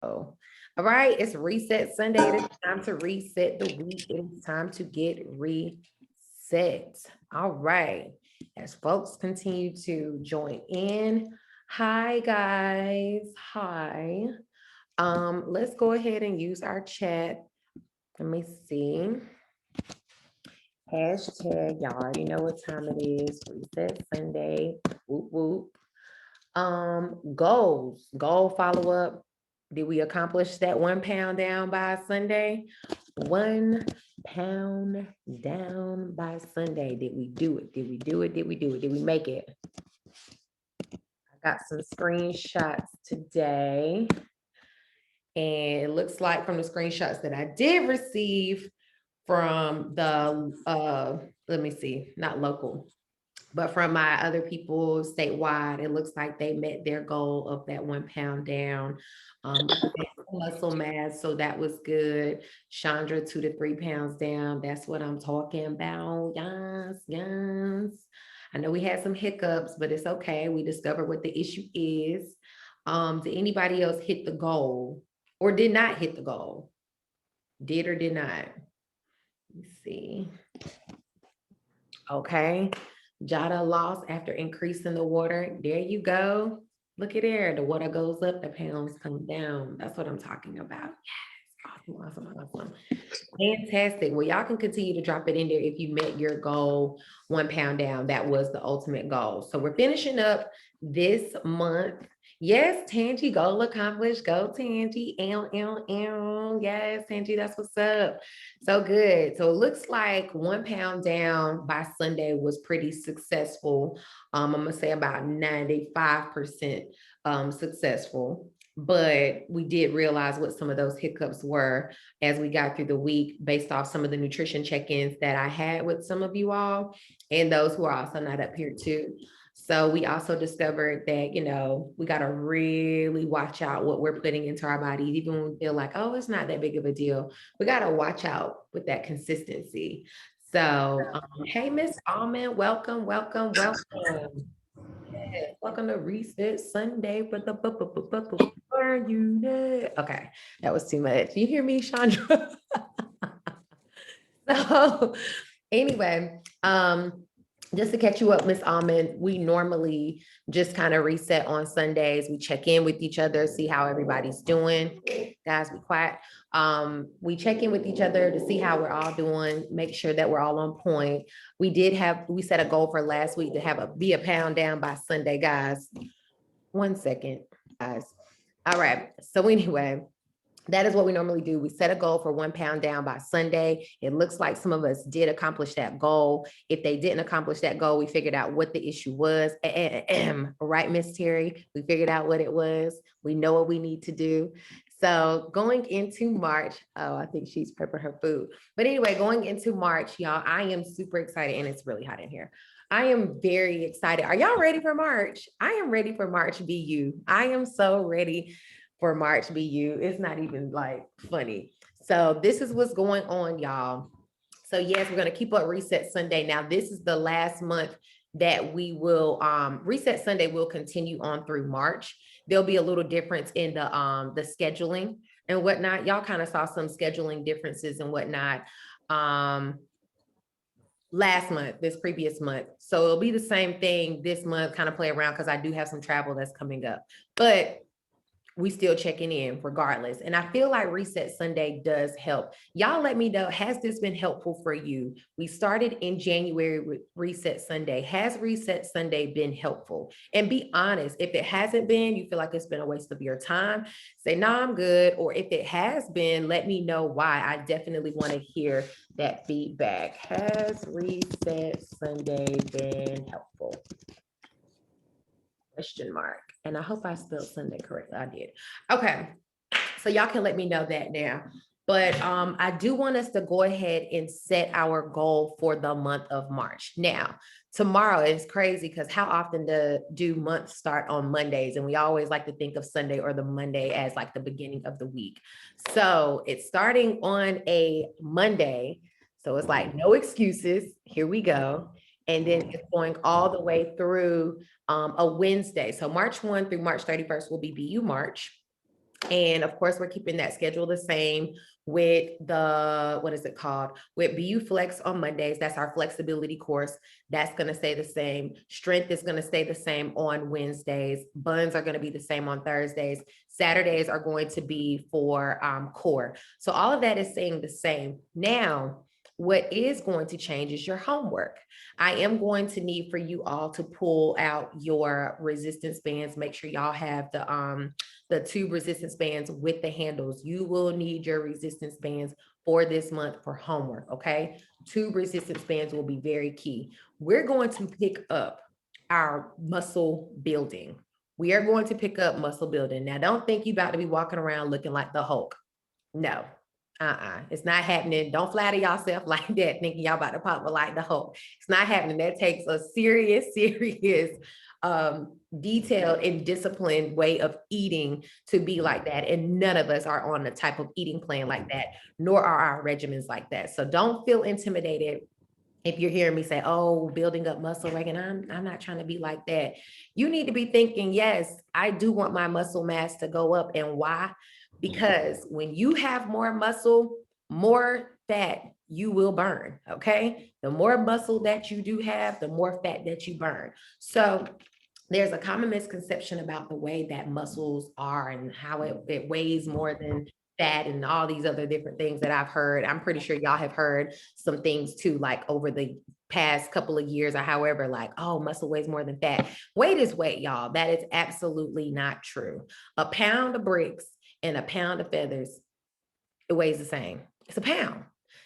All right, it's Reset Sunday. It is time to reset the week. It is time to get reset. All right, as folks continue to join in. Hi guys. Hi. Let's go ahead and use our chat. Let me see. Hashtag, y'all already know what time it is. Reset Sunday. Whoop whoop. Goal follow up. Did we accomplish that 1 pound down by Sunday? 1 pound down by Sunday. Did we do it? Did we do it? Did we do it? Did we make it? I got some screenshots today. And it looks like from the screenshots that I did receive from the, let me see, not local, but from my other people statewide, it looks like they met their goal of that 1 pound down. Muscle mass, so that was good. Chandra, 2 to 3 pounds down. That's what I'm talking about. Yes, yes. I know we had some hiccups, but it's okay. We discovered what the issue is. Did anybody else hit the goal or did not hit the goal? Did or did not? Let's see. Okay. Jada lost after increasing the water. There you go. Look at there. The water goes up, the pounds come down. That's what I'm talking about. Yes. Awesome. Fantastic. Well, y'all can continue to drop it in there if you met your goal, 1 pound down. That was the ultimate goal. So we're finishing up this month. Yes, Tangi, goal accomplished. Go, Tangi. Yes, Tangi, that's what's up. So good. So it looks like 1 pound down by Sunday was pretty successful. I'm gonna say about 95% successful. But we did realize what some of those hiccups were as we got through the week based off some of the nutrition check-ins that I had with some of you all and those who are also not up here too. So we also discovered that, we got to really watch out what we're putting into our bodies, even when we feel like, oh, it's not that big of a deal. We got to watch out with that consistency. So, hey, Miss Almond, welcome. Yes, welcome to Reset Sunday for the burn unit. Okay, that was too much. You hear me, Chandra? So anyway, just to catch you up, Miss Almond, we normally just kind of reset on Sundays. We check in with each other, see how everybody's doing. Guys, be quiet. We check in with each other to see how we're all doing, make sure that we're all on point. We set a goal for last week to be a pound down by Sunday, guys. 1 second, guys. All right. So anyway, that is what we normally do. We set a goal for 1 pound down by Sunday. It looks like some of us did accomplish that goal. If they didn't accomplish that goal, we figured out what the issue was. Right, Miss Terry? We figured out what it was. We know what we need to do. So going into March, I think she's prepping her food. But anyway, going into March, y'all, I am super excited and it's really hot in here. I am very excited. Are y'all ready for March? I am ready for March BU. I am so ready for March BU. It's not even like funny. So this is what's going on, y'all. So yes, we're going to keep up Reset Sunday. Now, this is the last month that we will Reset Sunday will continue on through March. There'll be a little difference in the scheduling and whatnot. Y'all kind of saw some scheduling differences and whatnot last month, this previous month. So it'll be the same thing this month, kind of play around because I do have some travel that's coming up. But we still checking in regardless. And I feel like Reset Sunday does help. Y'all let me know, has this been helpful for you? We started in January with Reset Sunday. Has Reset Sunday been helpful? And be honest, if it hasn't been, you feel like it's been a waste of your time, say, no, I'm good. Or if it has been, let me know why. I definitely want to hear that feedback. Has Reset Sunday been helpful? Question mark. And I hope I spelled Sunday correctly. I did. Okay. So y'all can let me know that now. But I do want us to go ahead and set our goal for the month of March. Now, tomorrow is crazy because how often do months start on Mondays? And we always like to think of Sunday or the Monday as like the beginning of the week. So it's starting on a Monday. So it's like no excuses. Here we go. And then it's going all the way through a Wednesday. So March 1 through March 31st will be BU March. And of course, we're keeping that schedule the same with the, what is it called? With BU Flex on Mondays. That's our flexibility course. That's going to stay the same. Strength is going to stay the same on Wednesdays. Buns are going to be the same on Thursdays. Saturdays are going to be for core. So all of that is staying the same. Now, what is going to change is your homework. I am going to need for you all to pull out your resistance bands. Make sure y'all have the tube resistance bands with the handles. You will need your resistance bands for this month for homework, okay? Tube resistance bands will be very key. We're going to pick up our muscle building. We are going to pick up muscle building. Now, don't think you're about to be walking around looking like the Hulk. No, it's not happening. Don't flatter yourself like that, thinking y'all about to pop like the Hulk. It's not happening. That takes a serious, detailed and disciplined way of eating to be like that. And none of us are on the type of eating plan like that, nor are our regimens like that. So don't feel intimidated if you're hearing me say, oh, building up muscle, Reagan, I'm not trying to be like that. You need to be thinking, yes, I do want my muscle mass to go up. And why? Because when you have more muscle, more fat you will burn, okay? The more muscle that you do have, the more fat that you burn. So there's a common misconception about the way that muscles are and how it weighs more than fat and all these other different things that I've heard. I'm pretty sure y'all have heard some things too, like over the past couple of years or however, like, oh, muscle weighs more than fat. Weight is weight, y'all. That is absolutely not true. A pound of bricks and a pound of feathers, it weighs the same. It's a pound.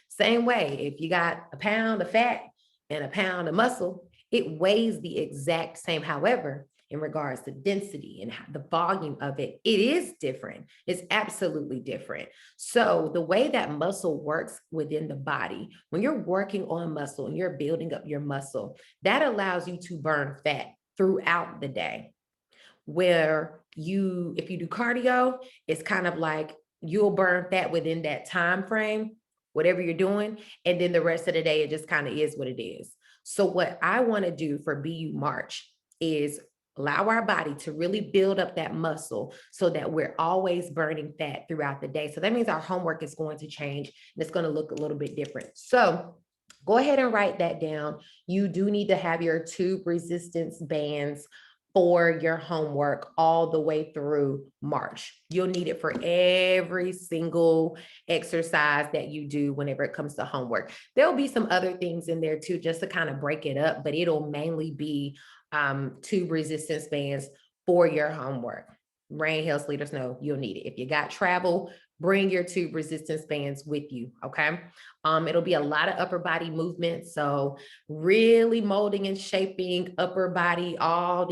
Same way, if you got a pound of fat and a pound of muscle, it weighs the exact same. However, in regards to density and the volume of it, it is different. It's absolutely different. So the way that muscle works within the body, when you're working on muscle and you're building up your muscle, that allows you to burn fat throughout the day. Where if you do cardio, it's kind of like you'll burn fat within that time frame, whatever you're doing, and then the rest of the day, it just kind of is what it is. So what I want to do for BU March is allow our body to really build up that muscle so that we're always burning fat throughout the day. So that means our homework is going to change and it's going to look a little bit different. So go ahead and write that down. You do need to have your tube resistance bands for your homework all the way through March. You'll need it for every single exercise that you do whenever it comes to homework. There'll be some other things in there too, just to kind of break it up, but it'll mainly be tube resistance bands for your homework. Rain, hail, sleet, or snow, you'll need it. If you got travel, bring your tube resistance bands with you, okay? It'll be a lot of upper body movement. So really molding and shaping upper body, all of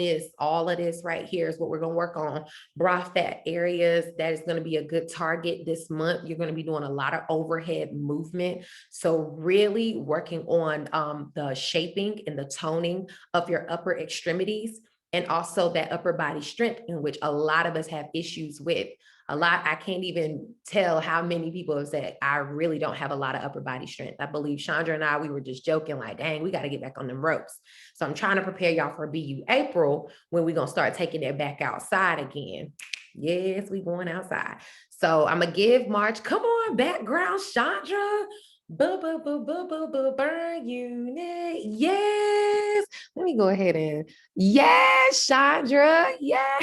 this right here is what we're gonna work on. Bra fat areas, that is gonna be a good target this month. You're gonna be doing a lot of overhead movement. So really working on the shaping and the toning of your upper extremities and also that upper body strength, in which a lot of us have issues with. I can't even tell how many people have said, I really don't have a lot of upper body strength. I believe Chandra and I, we were just joking like, dang, we got to get back on them ropes. So I'm trying to prepare y'all for BU April when we're going to start taking it back outside again. Yes, we going outside. So I'm going to give March, come on, background, Chandra. Burn unit. Yes. Let me go ahead and, yes, Chandra. Yeah.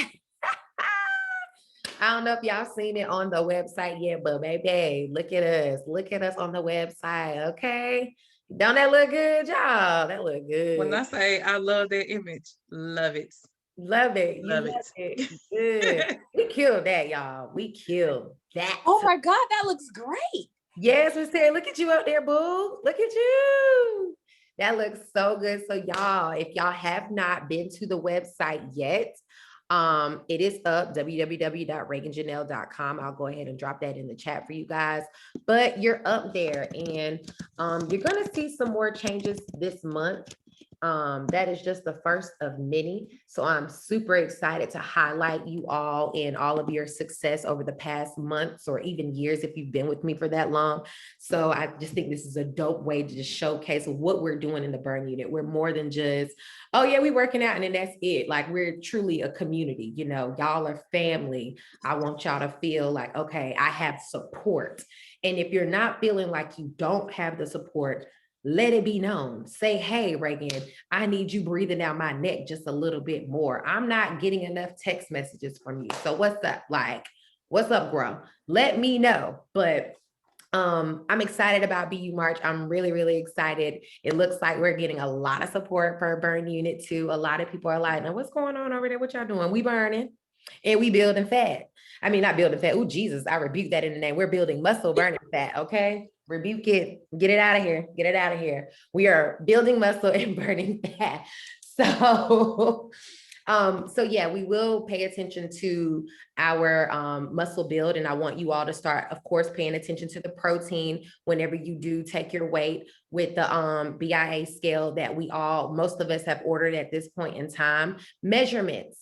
I don't know if y'all seen it on the website yet, but baby, look at us. Look at us on the website, okay? Don't that look good, y'all? That look good. When I say I love that image, love it. Love it. You love it. Good. We killed that, y'all. We killed that. Oh my God, that looks great. Yes, we said, look at you out there, boo. Look at you. That looks so good. So y'all, if y'all have not been to the website yet, it is up, www.reaganjanelle.com. I'll go ahead and drop that in the chat for you guys, but you're up there and you're going to see some more changes this month. That is just the first of many. So I'm super excited to highlight you all and all of your success over the past months or even years if you've been with me for that long. So I just think this is a dope way to just showcase what we're doing in the burn unit. We're more than just, oh yeah, we working out and then that's it. Like we're truly a community, you know, y'all are family. I want y'all to feel like, okay, I have support. And if you're not feeling like you don't have the support, let it be known. Say, hey, Reagan, I need you breathing down my neck just a little bit more. I'm not getting enough text messages from you. So what's up? Like, what's up, bro? Let me know. But I'm excited about BU March. I'm really, really excited. It looks like we're getting a lot of support for Burn Unit 2. A lot of people are like, now what's going on over there? What y'all doing? We burning and we building fat. I mean, not building fat. Oh, Jesus, I rebuke that in the name. We're building muscle, burning fat, okay? Rebuke it. Get it out of here. Get it out of here. We are building muscle and burning fat. So, so yeah, we will pay attention to our muscle build. And I want you all to start, of course, paying attention to the protein whenever you do take your weight with the BIA scale that most of us have ordered at this point in time. Measurements.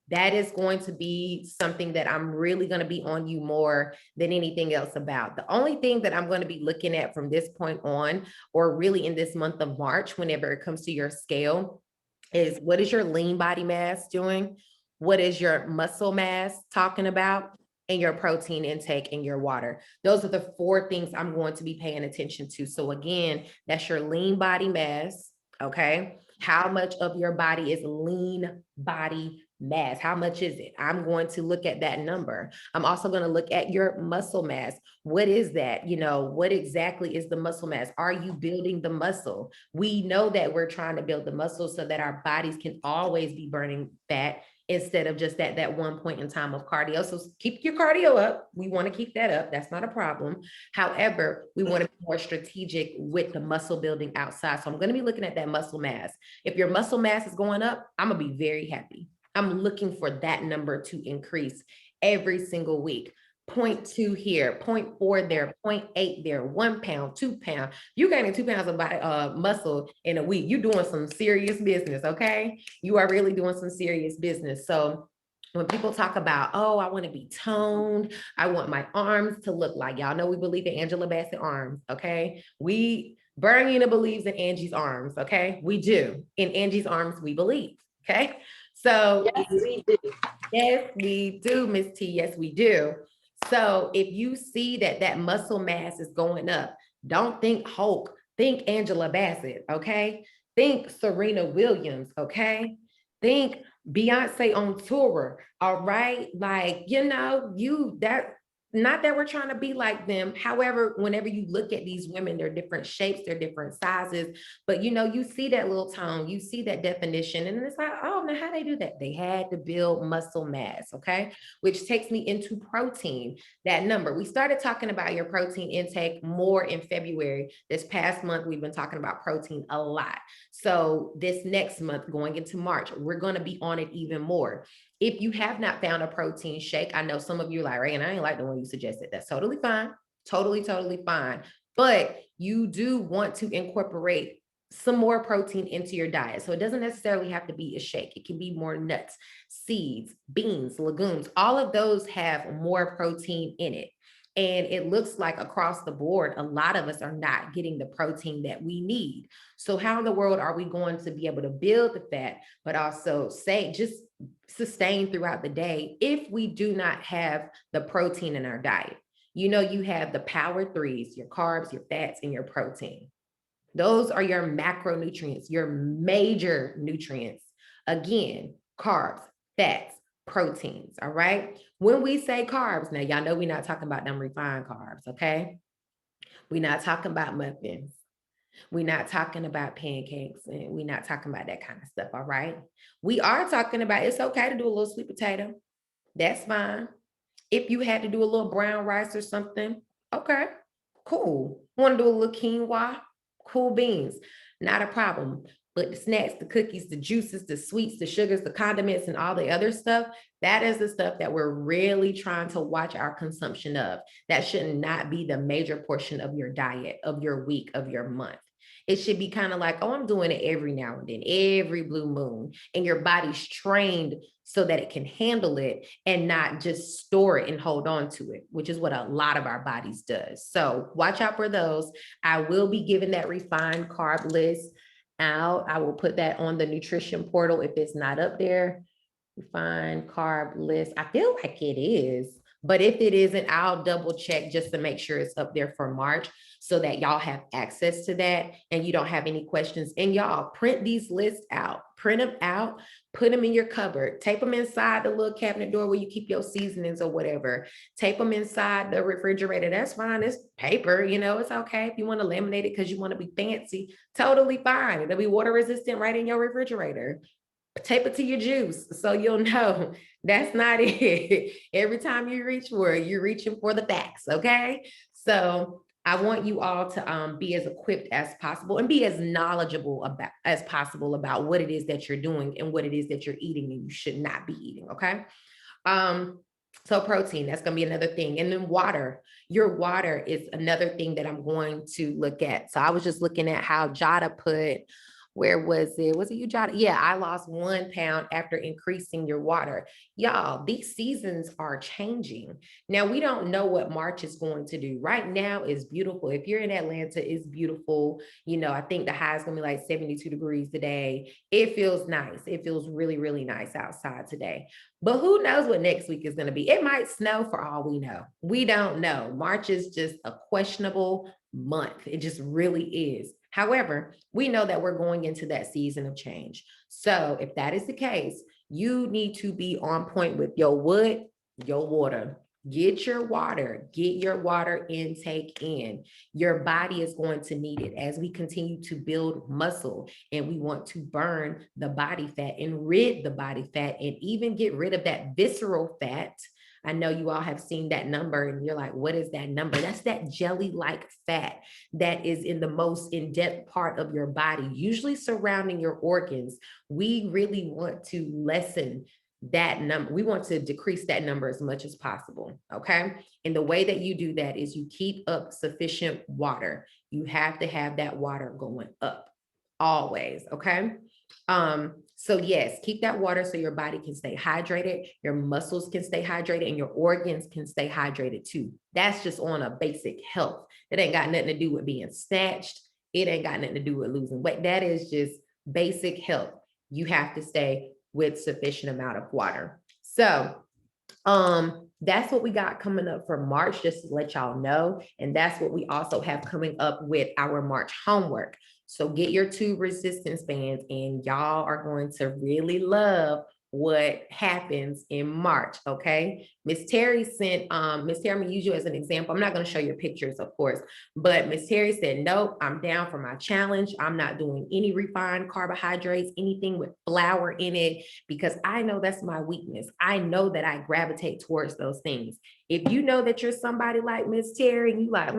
That is going to be something that I'm really going to be on you more than anything else about. The only thing that I'm going to be looking at from this point on, or really in this month of March, whenever it comes to your scale, is what is your lean body mass doing? What is your muscle mass talking about? And your protein intake and your water. Those are the 4 things I'm going to be paying attention to. So again, that's your lean body mass, okay? How much of your body is lean body mass? How much is it? I'm going to look at that number. I'm also going to look at your muscle mass. What is that? You know, what exactly is the muscle mass? Are you building the muscle? We know that we're trying to build the muscle so that our bodies can always be burning fat instead of just at that one point in time of cardio. So keep your cardio up. We want to keep that up. That's not a problem. However, we want to be more strategic with the muscle building outside. So I'm going to be looking at that muscle mass. If your muscle mass is going up, I'm going to be very happy. I'm looking for that number to increase every single week. 0.2 here, 0.4 there, 0.8 there, 1 pound, 2 pounds. You gaining 2 pounds of body, muscle in a week. You're doing some serious business, okay? You are really doing some serious business. So when people talk about, oh, I want to be toned, I want my arms to look like, y'all know we believe in Angela Bassett arms, okay? Burn Unit believes in Angie's arms, okay? We do. In Angie's arms, we believe, okay? So Yes, we do. yes, we do, Miss T. Yes, we do. So if you see that muscle mass is going up, don't think Hulk, think Angela Bassett, okay? Think Serena Williams, okay? Think Beyonce on tour, all right? Like, not that we're trying to be like them. However, whenever you look at these women, they're different shapes, they're different sizes, but you see that little tone, you see that definition, and it's like, oh, now how they do that? They had to build muscle mass, okay? Which takes me into protein, that number. We started talking about your protein intake more in February. This past month, we've been talking about protein a lot. So this next month, going into March, we're going to be on it even more. If you have not found a protein shake, I know some of you are like, Ray, and I ain't like the one you suggested. That's totally fine. Totally, totally fine. But you do want to incorporate some more protein into your diet. So it doesn't necessarily have to be a shake. It can be more nuts, seeds, beans, legumes. All of those have more protein in it. And it looks like across the board, a lot of us are not getting the protein that we need. So how in the world are we going to be able to build the fat, but also just sustain throughout the day if we do not have the protein in our diet? You have the power 3s, your carbs, your fats, and your protein. Those are your macronutrients, your major nutrients. Again, carbs, fats, proteins, all right? When we say carbs, now y'all know we're not talking about them refined carbs, okay? We're not talking about muffins. We're not talking about pancakes, and we're not talking about that kind of stuff, all right? We are talking about, it's okay to do a little sweet potato. That's fine. If you had to do a little brown rice or something, okay, cool. Want to do a little quinoa? Cool beans, not a problem. But the snacks, the cookies, the juices, the sweets, the sugars, the condiments, and all the other stuff, that is the stuff that we're really trying to watch our consumption of. That should not be the major portion of your diet, of your week, of your month. It should be kind of like, oh, I'm doing it every now and then, every blue moon. And your body's trained so that it can handle it and not just store it and hold on to it, which is what a lot of our bodies does. So watch out for those. I will be giving that refined carb list out. I will put that on the nutrition portal if it's not up there. Refined carb list. I feel like it is, but if it isn't, I'll double check just to make sure it's up there for March so that y'all have access to that and you don't have any questions. And y'all print these lists out, print them out, put them in your cupboard, tape them inside the little cabinet door where you keep your seasonings or whatever, tape them inside the refrigerator. That's fine. It's paper, you know, it's okay. If you want to laminate it because you want to be fancy, totally fine. It'll be water resistant right in your refrigerator. Tape it to your juice so you'll know that's not it. Every time you reach for it, you're reaching for the facts, okay? So I want you all to be as equipped as possible and be as knowledgeable about as possible about what it is that you're doing and what it is that you're eating and you should not be eating, okay? So protein, that's going to be another thing. And then water, your water is another thing that I'm going to look at. So I was just looking at how Jada put, where was it? Was it you, Jada? Yeah, I lost 1 pound after increasing your water. Y'all, these seasons are changing. Now, we don't know what March is going to do. Right now is beautiful. If you're in Atlanta, it's beautiful. You know, I think the high is going to be like 72 degrees today. It feels nice. It feels really, really nice outside today. But who knows what next week is going to be? It might snow for all we know. We don't know. March is just a questionable month. It just really is. However, we know that we're going into that season of change. So if that is the case, you need to be on point with your wood, your water. Get your water intake in. Your body is going to need it as we continue to build muscle and we want to burn the body fat and rid the body fat and even get rid of that visceral fat. I know you all have seen that number and you're like, what is that number? That's that jelly-like fat that is in the most in-depth part of your body, usually surrounding your organs. We really want to lessen that number. We want to decrease that number as much as possible, okay? And the way that you do that is you keep up sufficient water. You have to have that water going up always, okay? So yes, keep that water so your body can stay hydrated, your muscles can stay hydrated, and your organs can stay hydrated too. That's just on a basic health. It ain't got nothing to do with being snatched. It ain't got nothing to do with losing weight. That is just basic health. You have to stay with sufficient amount of water. So that's what we got coming up for March, just to let y'all know. And that's what we also have coming up with our March homework. So get your 2 resistance bands and y'all are going to really love what happens in March, okay? Miss Terry sent, Miss Terry, I'm gonna use you as an example. I'm not gonna show your pictures, of course, but Miss Terry said, nope, I'm down for my challenge. I'm not doing any refined carbohydrates, anything with flour in it, because I know that's my weakness. I know that I gravitate towards those things. If you know that you're somebody like Miss Terry and you like,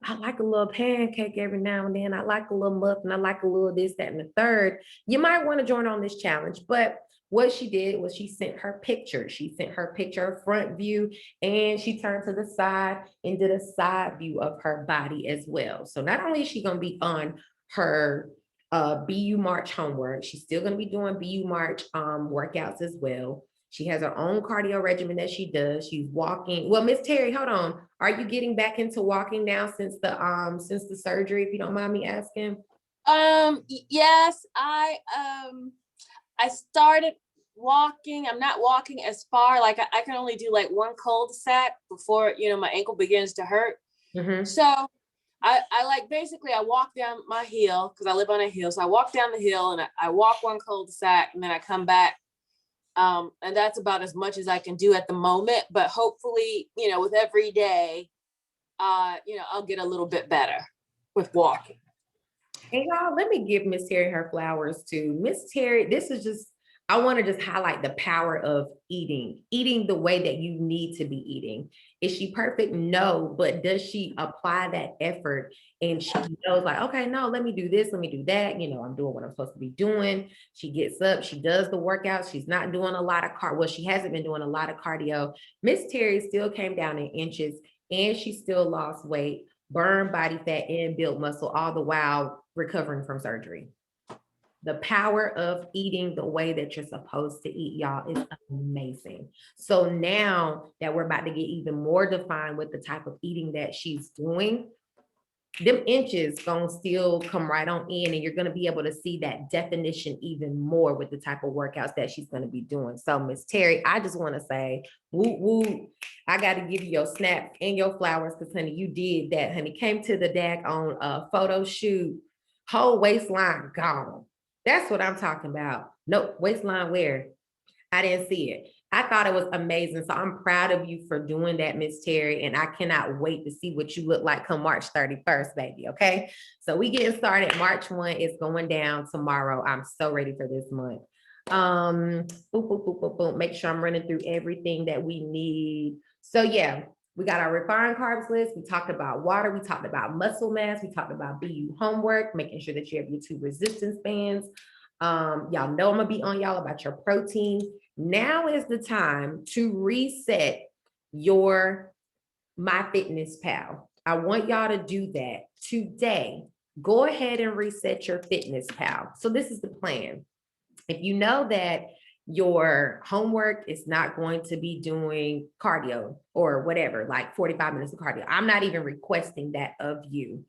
I like a little pancake every now and then. I like a little muffin. I like a little this, that, and the third. You might want to join on this challenge. But what she did was she sent her picture. She sent her picture, front view, and she turned to the side and did a side view of her body as well. So not only is she going to be on her BU March homework, she's still going to be doing BU March workouts as well. She has her own cardio regimen that she does. She's walking. Well, Miss Terry, hold on. Are you getting back into walking now since the surgery, if you don't mind me asking? Yes, I started walking. I'm not walking as far. Like I can only do like 1 cul-de-sac before, my ankle begins to hurt. Mm-hmm. So I like basically I walk down my hill because I live on a hill. So I walk down the hill and I walk 1 cul-de-sac and then I come back. And that's about as much as I can do at the moment, but hopefully, with every day, I'll get a little bit better with walking. And y'all, let me give Miss Terry her flowers too. Miss Terry, I want to just highlight the power of eating the way that you need to be eating. Is she perfect? No, but does she apply that effort? And she knows like, okay, no, let me do this, let me do that. I'm doing what I'm supposed to be doing. She gets up, she does the workout. She's not doing a lot of she hasn't been doing a lot of cardio. Miss Terry still came down in inches and she still lost weight burn body fat and build muscle, all the while recovering from surgery. The power of eating the way that you're supposed to eat, y'all, is amazing. So now that we're about to get even more defined with the type of eating that she's doing, them inches gonna still come right on in, and you're gonna be able to see that definition even more with the type of workouts that she's gonna be doing. So Miss Terry, I just wanna say, woo woo, I gotta give you your snap and your flowers, because honey, you did that, honey. Came to the daggone photo shoot, whole waistline gone. That's what I'm talking about. Nope, waistline where? I didn't see it. I thought it was amazing. So I'm proud of you for doing that, Miss Terry. And I cannot wait to see what you look like come March 31st, baby. Okay. So we getting started. March 1 is going down tomorrow. I'm so ready for this month. Boom, boom, boom, boom, boom. Make sure I'm running through everything that we need. So yeah, we got our refined carbs list. We talked about water. We talked about muscle mass. We talked about BU homework, making sure that you have your 2 resistance bands. Y'all know I'm gonna be on y'all about your protein. Now is the time to reset your MyFitnessPal. I want y'all to do that today. Go ahead and reset your FitnessPal. So this is the plan. If you know that your homework is not going to be doing cardio or whatever, like 45 minutes of cardio, I'm not even requesting that of you.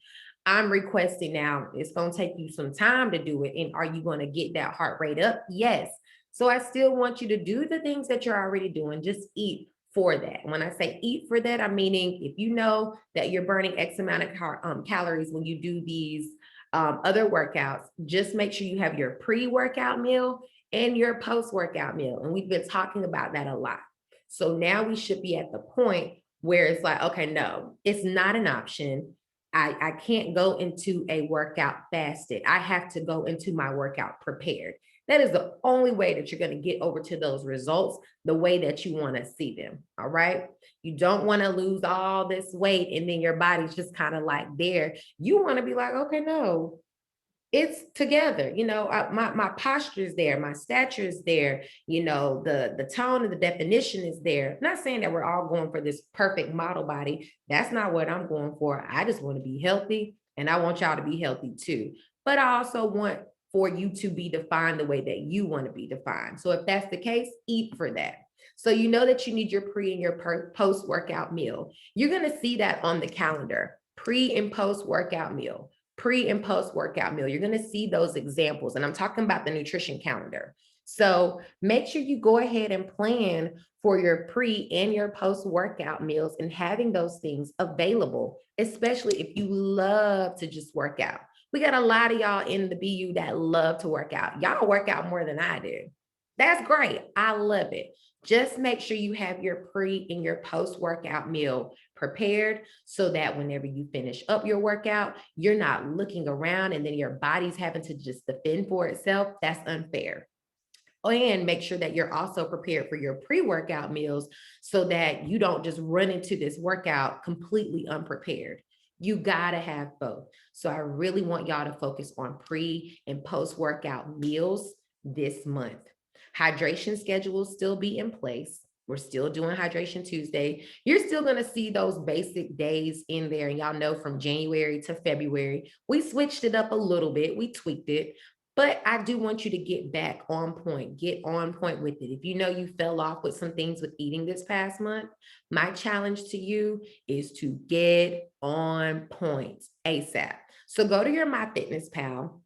I'm requesting now, it's going to take you some time to do it. And are you going to get that heart rate up? Yes. So I still want you to do the things that you're already doing. Just eat for that. When I say eat for that, I'm meaning if you know that you're burning X amount of calories when you do these other workouts, just make sure you have your pre-workout meal and your post-workout meal. And we've been talking about that a lot. So now we should be at the point where it's like, okay, no, it's not an option. I can't go into a workout fasted. I have to go into my workout prepared. That is the only way that you're going to get over to those results the way that you want to see them. All right. You don't want to lose all this weight and then your body's just kind of like there. You want to be like, okay, no, it's together. My posture is there, my stature is there, the tone and the definition is there. I'm not saying that we're all going for this perfect model body. That's not what I'm going for. I just want to be healthy, and I want y'all to be healthy too. But I also want for you to be defined the way that you want to be defined. So if that's the case, eat for that. So you know that you need your pre and your post-workout meal. You're going to see that on the calendar, pre and post-workout meal. Pre and post workout meal. You're going to see those examples. And I'm talking about the nutrition calendar. So make sure you go ahead and plan for your pre and your post workout meals and having those things available, especially if you love to just work out. We got a lot of y'all in the BU that love to work out. Y'all work out more than I do. That's great. I love it. Just make sure you have your pre and your post workout meal prepared so that whenever you finish up your workout, you're not looking around and then your body's having to just defend for itself. That's unfair. And make sure that you're also prepared for your pre-workout meals so that you don't just run into this workout completely unprepared. You gotta have both. So I really want y'all to focus on pre and post-workout meals this month. Hydration schedule will still be in place. We're still doing Hydration Tuesday. You're still going to see those basic days in there. And y'all know from January to February, we switched it up a little bit. We tweaked it. But I do want you to get back on point. Get on point with it. If you know you fell off with some things with eating this past month, my challenge to you is to get on point ASAP. So go to your MyFitnessPal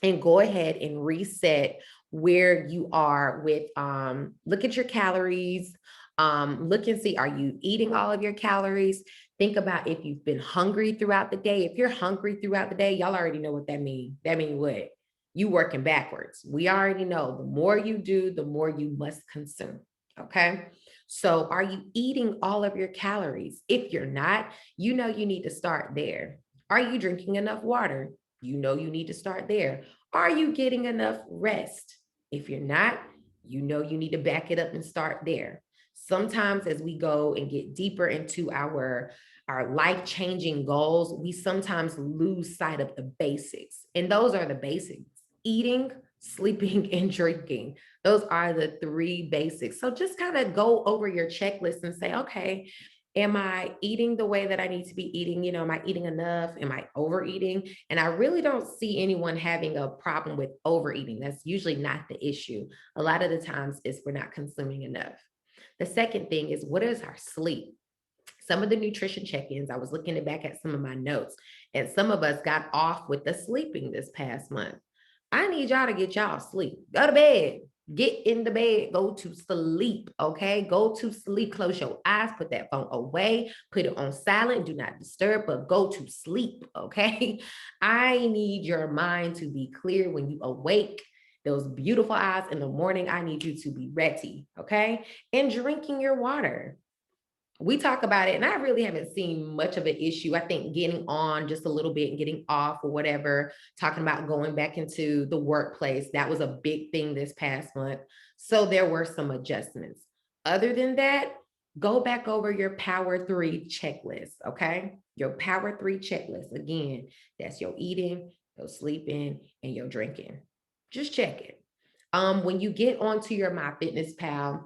and go ahead and reset where you are with look at your calories, look and see, are you eating all of your calories? Think about if you've been hungry throughout the day. If you're hungry throughout the day, y'all already know what that means. That means what? You working backwards. We already know the more you do, the more you must consume. Okay. So are you eating all of your calories? If you're not, you know you need to start there. Are you drinking enough water? You know you need to start there. Are you getting enough rest? If you're not, you know you need to back it up and start there. Sometimes as we go and get deeper into our life-changing goals, we sometimes lose sight of the basics. And those are the basics: eating, sleeping, and drinking. Those are the 3 basics. So just kind of go over your checklist and say, okay, Am I eating the way that I need to be eating? You know, am I eating enough? Am I overeating? And I really don't see anyone having a problem with overeating. That's usually not the issue. A lot of the times it's we're not consuming enough. The second thing is, what is our sleep? Some of the nutrition check-ins, I was looking back at some of my notes, and some of us got off with the sleeping this past month. I need y'all to get y'all sleep. Go to bed. Get in the bed. Go to sleep. Okay. Go to sleep. Close your eyes. Put that phone away. Put it on silent. Do not disturb, but go to sleep. Okay. I need your mind to be clear when you awake. Those beautiful eyes in the morning, I need you to be ready. Okay. And drinking your water. We talk about it, and I really haven't seen much of an issue. I think getting on just a little bit and getting off or whatever, talking about going back into the workplace, that was a big thing this past month. So there were some adjustments. Other than that, go back over your Power 3 checklist, okay? Your Power 3 checklist. Again, that's your eating, your sleeping, and your drinking. Just check it. When you get onto your MyFitnessPal,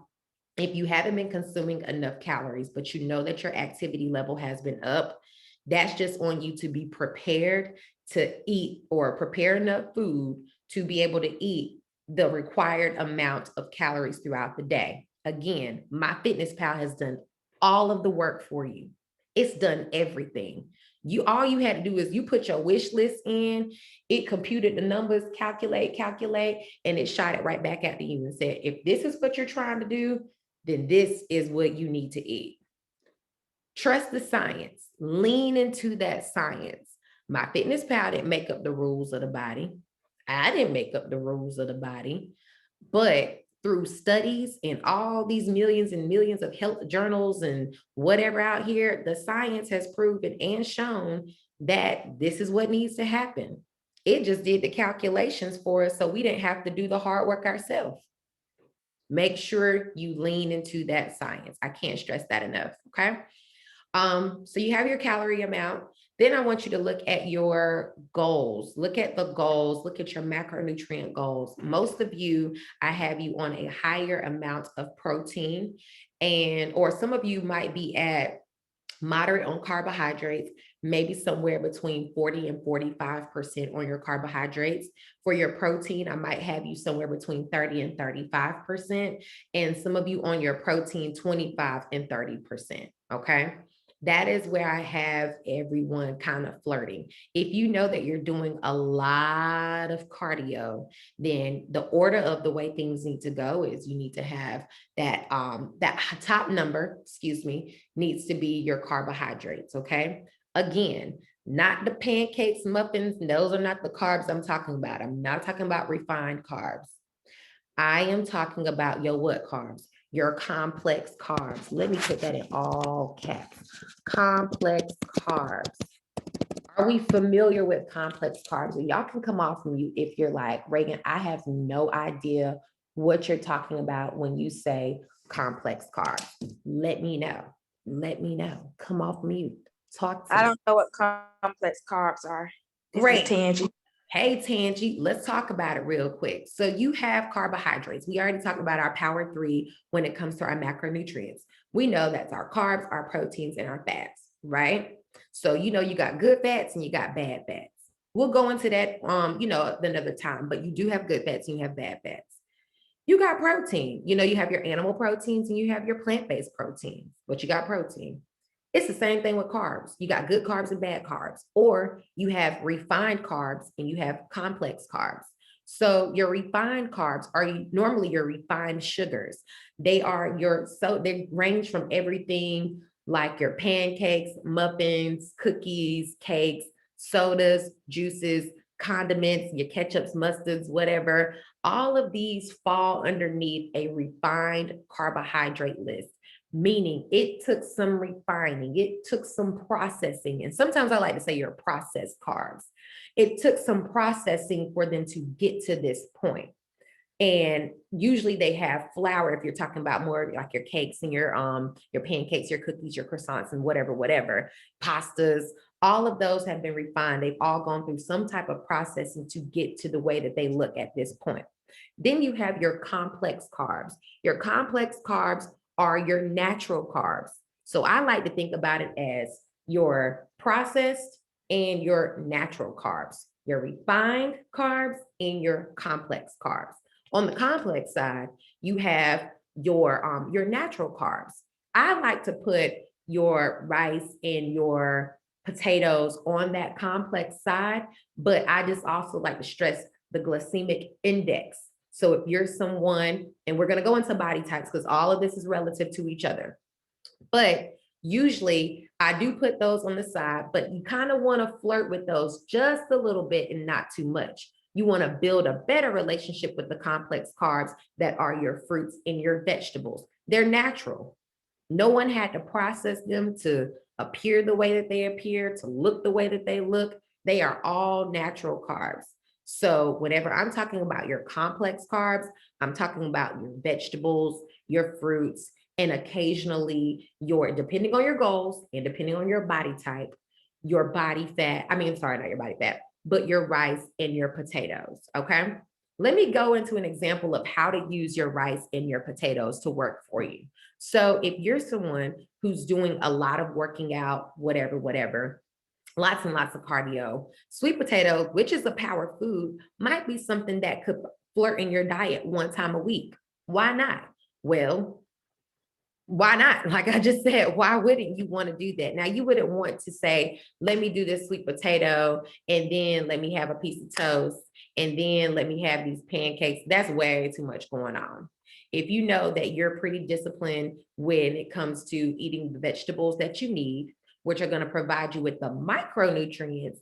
if you haven't been consuming enough calories, but you know that your activity level has been up, that's just on you to be prepared to eat or prepare enough food to be able to eat the required amount of calories throughout the day. Again, MyFitnessPal has done all of the work for you. It's done everything. All you had to do is you put your wish list in, it computed the numbers, calculate, and it shot it right back at you and said, if this is what you're trying to do, then this is what you need to eat. Trust the science. Lean into that science. MyFitnessPal didn't make up the rules of the body. I didn't make up the rules of the body. But through studies and all these millions and millions of health journals and whatever out here, the science has proven and shown that this is what needs to happen. It just did the calculations for us, so we didn't have to do the hard work ourselves. Make sure you lean into that science. I can't stress that enough. Okay. So you have your calorie amount. Then I want you to look at your goals. Look at the goals. Look at your macronutrient goals. Most of you, I have you on a higher amount of protein, or some of you might be at moderate on carbohydrates, maybe somewhere between 40 and 45% on your carbohydrates. For your protein, I might have you somewhere between 30 and 35%. And some of you on your protein, 25 and 30%. Okay. That is where I have everyone kind of flirting. If you know that you're doing a lot of cardio, then the order of the way things need to go is you need to have that top number, needs to be your carbohydrates, okay? Again, not the pancakes, muffins, those are not the carbs I'm talking about. I'm not talking about refined carbs. I am talking about your what carbs? Your complex carbs. Let me put that in all caps. Complex carbs. Are we familiar with complex carbs? And y'all can come off from you if you're like, Reagan, I have no idea what you're talking about when you say complex carbs. Let me know. Let me know. Come off mute. Talk to me. I don't know what complex carbs are. This Great. is Tangi. Hey, Tangi, let's talk about it real quick. So you have carbohydrates. We already talked about our Power 3 when it comes to our macronutrients. We know that's our carbs, our proteins, and our fats, right? So, you got good fats and you got bad fats. We'll go into that, another time, but you do have good fats and you have bad fats. You got protein. You have your animal proteins and you have your plant-based proteins, but you got protein. It's the same thing with carbs. You got good carbs and bad carbs, or you have refined carbs and you have complex carbs. So your refined carbs are normally your refined sugars. They range from everything like your pancakes, muffins, cookies, cakes, sodas, juices, condiments, your ketchups, mustards, whatever. All of these fall underneath a refined carbohydrate list, meaning it took some refining, it took some processing. And sometimes I like to say your processed carbs. It took some processing for them to get to this point. And usually they have flour, if you're talking about more like your cakes and your pancakes, your cookies, your croissants, and whatever, pastas, all of those have been refined. They've all gone through some type of processing to get to the way that they look at this point. Then you have your complex carbs. Your complex carbs are your natural carbs. So I like to think about it as your processed and your natural carbs, your refined carbs and your complex carbs. On the complex side, you have your natural carbs. I like to put your rice and your potatoes on that complex side, but I just also like to stress the glycemic index. So if you're someone, and we're going to go into body types because all of this is relative to each other, but usually I do put those on the side, but you kind of want to flirt with those just a little bit and not too much. You want to build a better relationship with the complex carbs that are your fruits and your vegetables. They're natural. No one had to process them to appear the way that they appear, to look the way that they look. They are all natural carbs. So whenever I'm talking about your complex carbs, I'm talking about your vegetables, your fruits, and occasionally depending on your goals and depending on your body type, your body fat, sorry, not your body fat, but your rice and your potatoes, okay? Let me go into an example of how to use your rice and your potatoes to work for you. So if you're someone who's doing a lot of working out, whatever, lots and lots of cardio, sweet potato, which is a power food, might be something that could flirt in your diet one time a week. Why not? Well, why not? Like I just said, why wouldn't you want to do that? Now, you wouldn't want to say, let me do this sweet potato, and then let me have a piece of toast, and then let me have these pancakes. That's way too much going on. If you know that you're pretty disciplined when it comes to eating the vegetables that you need, which are going to provide you with the micronutrients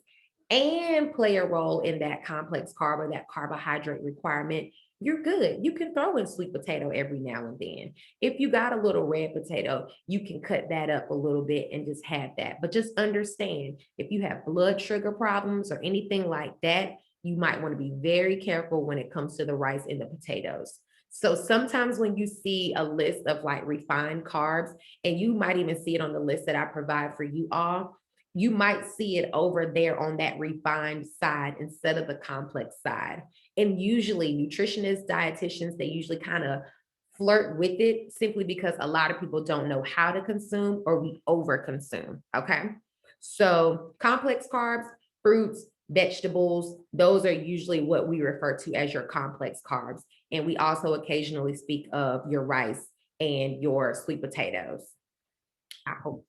and play a role in that complex carb or that carbohydrate requirement, you're good. You can throw in sweet potato every now and then. If you got a little red potato, you can cut that up a little bit and just have that. But just understand, if you have blood sugar problems or anything like that, you might want to be very careful when it comes to the rice and the potatoes. So sometimes when you see a list of like refined carbs, and you might even see it on the list that I provide for you all, you might see it over there on that refined side instead of the complex side. And usually nutritionists, dietitians, they usually kind of flirt with it simply because a lot of people don't know how to consume, or we overconsume, okay? So complex carbs, fruits, vegetables, those are usually what we refer to as your complex carbs. And we also occasionally speak of your rice and your sweet potatoes.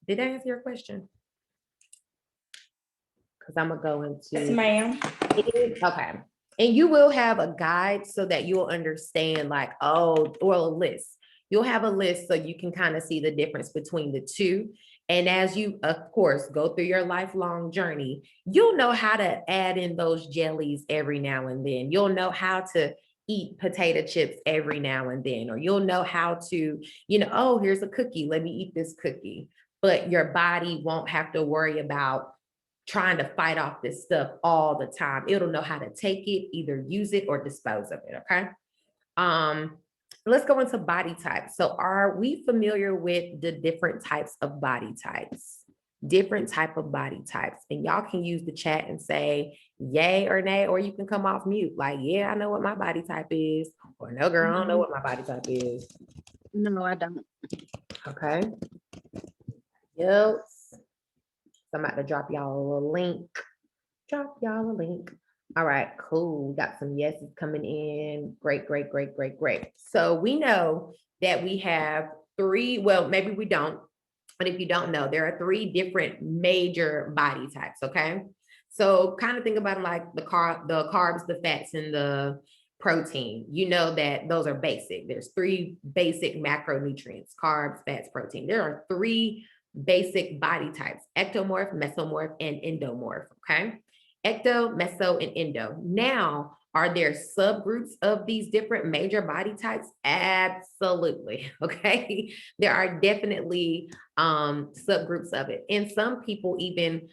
Did I answer your question? Because I'm gonna go into. Yes, ma'am. Okay. And you will have a guide so that you'll understand, like, or a list. You'll have a list so you can kind of see the difference between the two. And as you, of course, go through your lifelong journey, you'll know how to add in those jellies every now and then. You'll know how to eat potato chips every now and then, or you'll know how to, oh, here's a cookie, let me eat this cookie. But your body won't have to worry about trying to fight off this stuff all the time. It'll know how to take it, either use it or dispose of it, okay? Let's go into body types. So are we familiar with the different types of body types? Different type of body types. And y'all can use the chat and say yay or nay, or you can come off mute. Like, yeah, I know what my body type is. Or no, girl, I don't know what my body type is. No, I don't. Okay. Yep. So I'm about to drop y'all a little link. All right, cool. We got some yeses coming in. Great. So we know that we have three, well, maybe we don't, but if you don't know, there are three different major body types, okay? So kind of think about them like the carbs, the fats, and the protein. You know that those are basic. There's three basic macronutrients: carbs, fats, protein. There are three basic body types: ectomorph, mesomorph, and endomorph, okay? Ecto, meso, and endo. Now, are there subgroups of these different major body types? Absolutely, okay? There are definitely subgroups of it. And some people even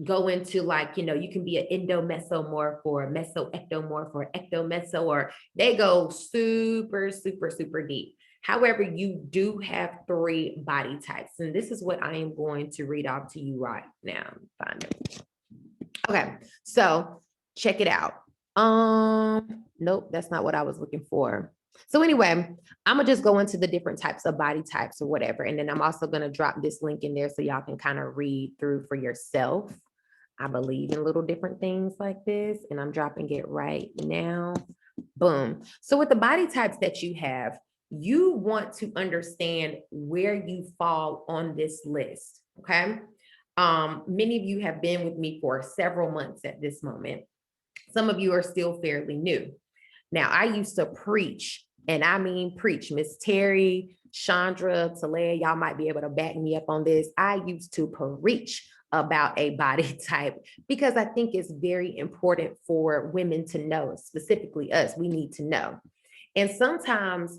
go into, like, you can be an endomesomorph or mesoectomorph or ectomeso, or they go super deep. However, you do have three body types, and this is what I am going to read off to you right now. Find it. Okay, so check it out. Nope, that's not what I was looking for. So anyway, I'm gonna just go into the different types of body types or whatever. And then I'm also gonna drop this link in there so y'all can kind of read through for yourself. I believe in little different things like this, and I'm dropping it right now. Boom. So with the body types that you have, you want to understand where you fall on this list. Okay. Many of you have been with me for several months at this moment. Some of you are still fairly new. Now, I used to preach, and I mean preach. Miss Terry, Chandra, Talea, y'all might be able to back me up on this. I used to preach about a body type because I think it's very important for women to know, specifically us, we need to know. And sometimes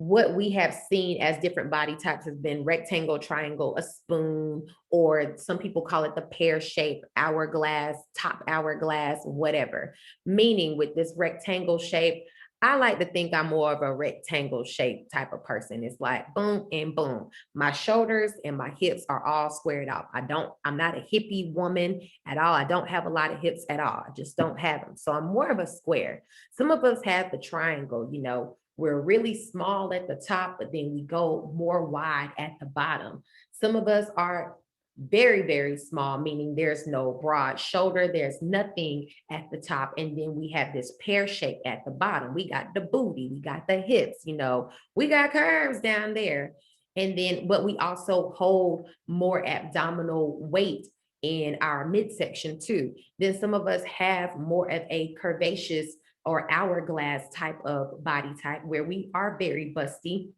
what we have seen as different body types has been rectangle, triangle, a spoon, or some people call it the pear shape, hourglass, top hourglass, whatever. Meaning with this rectangle shape, I like to think I'm more of a rectangle shape type of person. It's like boom and boom. My shoulders and my hips are all squared off. I'm not a hippie woman at all. I don't have a lot of hips at all. I just don't have them. So I'm more of a square. Some of us have the triangle, we're really small at the top, but then we go more wide at the bottom. Some of us are very, very small, meaning there's no broad shoulder, there's nothing at the top. And then we have this pear shape at the bottom. We got the booty, we got the hips, we got curves down there. And then, but we also hold more abdominal weight in our midsection too. Then some of us have more of a curvaceous or hourglass type of body type where we are very busty.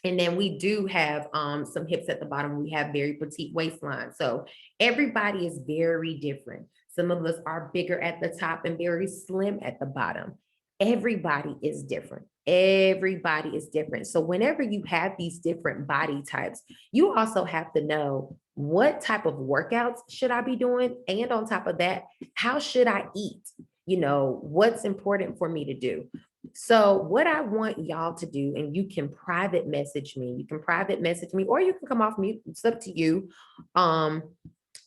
And then we do have some hips at the bottom. We have very petite waistline. So everybody is very different. Some of us are bigger at the top and very slim at the bottom. Everybody is different. Everybody is different. So whenever you have these different body types, you also have to know what type of workouts should I be doing? And on top of that, how should I eat? What's important for me to do. So what I want y'all to do, and you can private message me, or you can come off mute. It's up to you.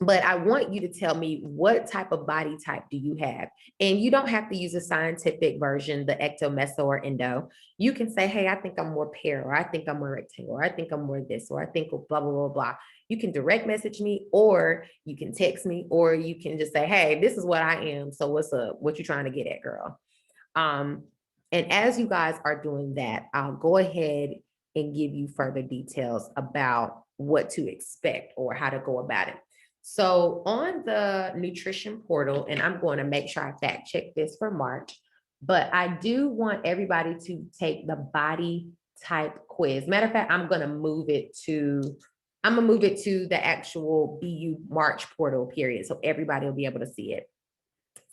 But I want you to tell me what type of body type do you have? And you don't have to use a scientific version, the ecto, meso, or endo. You can say, hey, I think I'm more pear, or I think I'm more rectangle, or I think I'm more this, or I think blah, blah, blah, blah. You can direct message me, or you can text me, or you can just say, hey, this is what I am. So what's up? What you trying to get at, girl? And as you guys are doing that, I'll go ahead and give you further details about what to expect or how to go about it. So on the nutrition portal, and I'm going to make sure I fact check this for March, but I do want everybody to take the body type quiz. Matter of fact, I'm going to move it to the actual BU March portal period. So everybody will be able to see it.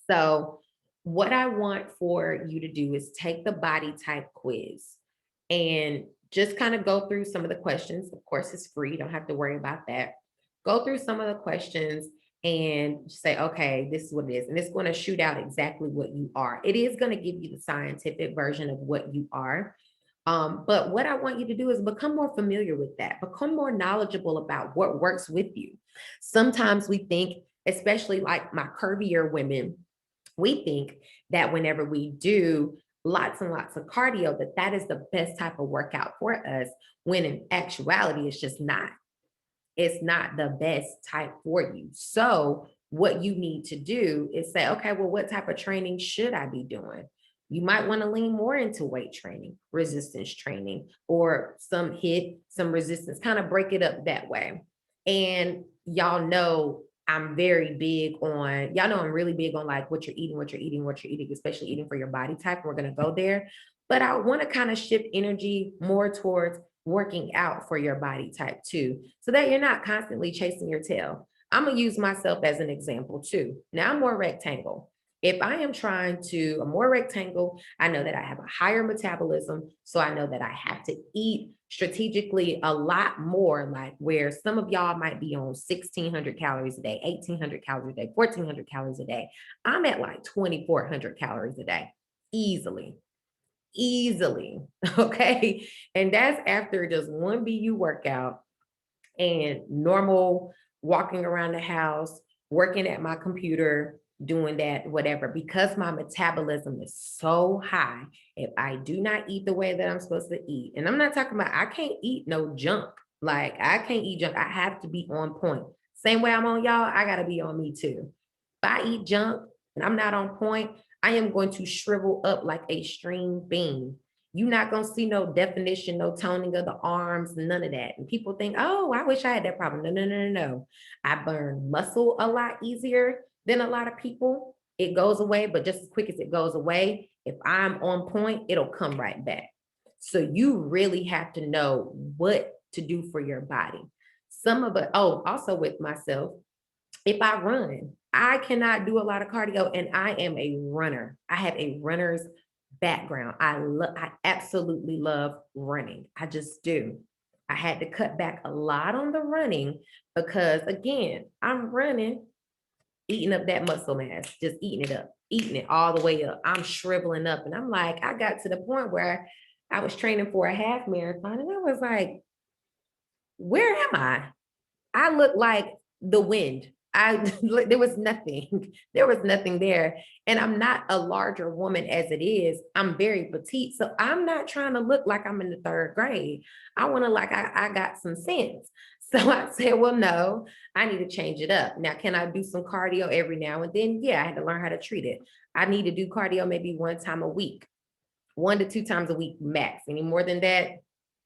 So what I want for you to do is take the body type quiz and just kind of go through some of the questions. Of course, it's free. You don't have to worry about that. Go through some of the questions and say, okay, this is what it is. And it's going to shoot out exactly what you are. It is going to give you the scientific version of what you are. But what I want you to do is become more familiar with that, become more knowledgeable about what works with you. Sometimes we think, especially like my curvier women, we think that whenever we do lots and lots of cardio, that is the best type of workout for us, when in actuality, it's just not. It's not the best type for you. So what you need to do is say, okay, well, what type of training should I be doing? You might want to lean more into weight training, resistance training, or some HIIT, some resistance, kind of break it up that way. And y'all know I'm really big on like what you're eating, especially eating for your body type. We're going to go there. But I want to kind of shift energy more towards working out for your body type too, so that you're not constantly chasing your tail. I'm going to use myself as an example too. Now I'm more rectangle. If I am a more rectangle, I know that I have a higher metabolism. So I know that I have to eat strategically a lot more, like where some of y'all might be on 1,600 calories a day, 1,800 calories a day, 1,400 calories a day. I'm at like 2,400 calories a day, easily. Okay. And that's after just one BU workout and normal walking around the house, working at my computer, doing that, whatever, because my metabolism is so high. If I do not eat the way that I'm supposed to eat, and I'm not talking about, I can't eat no junk. Like I can't eat junk. I have to be on point. Same way I'm on y'all, I gotta be on me too. If I eat junk and I'm not on point, I am going to shrivel up like a string bean. You're not gonna see no definition, no toning of the arms, none of that. And people think, oh, I wish I had that problem. No, no, no, no, no. I burn muscle a lot easier than a lot of people. It goes away, but just as quick as it goes away, if I'm on point, it'll come right back. So you really have to know what to do for your body. Some of it, oh, also with myself, if I run, I cannot do a lot of cardio, and I am a runner. I have a runner's background. I absolutely love running. I just do. I had to cut back a lot on the running because again, I'm running, eating up that muscle mass, just eating it up, eating it all the way up. I'm shriveling up. And I'm like, I got to the point where I was training for a half marathon and I was like, where am I? I look like the wind. There was nothing. There was nothing there. And I'm not a larger woman as it is. I'm very petite. So I'm not trying to look like I'm in the third grade. I want to like I got some sense. So I said, well, no, I need to change it up. Now, can I do some cardio every now and then? Yeah, I had to learn how to treat it. I need to do cardio maybe one time a week, 1 to 2 times a week max. Any more than that,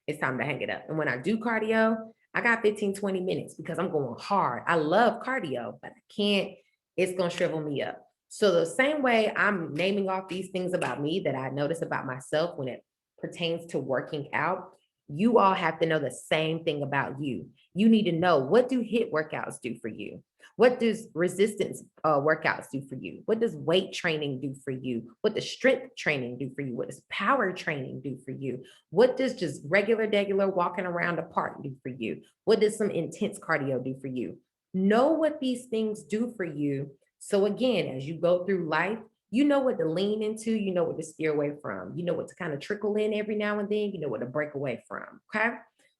it's time to hang it up. And when I do cardio, I got 15, 20 minutes because I'm going hard. I love cardio, but I can't, it's going to shrivel me up. So the same way I'm naming off these things about me that I notice about myself when it pertains to working out, you all have to know the same thing about you. You need to know, what do HIIT workouts do for you? What does resistance workouts do for you? What does weight training do for you? What does strength training do for you? What does power training do for you? What does just regular walking around the park do for you? What does some intense cardio do for you? Know what these things do for you. So again, as you go through life, you know what to lean into, you know what to steer away from, you know what to kind of trickle in every now and then, you know what to break away from. Okay.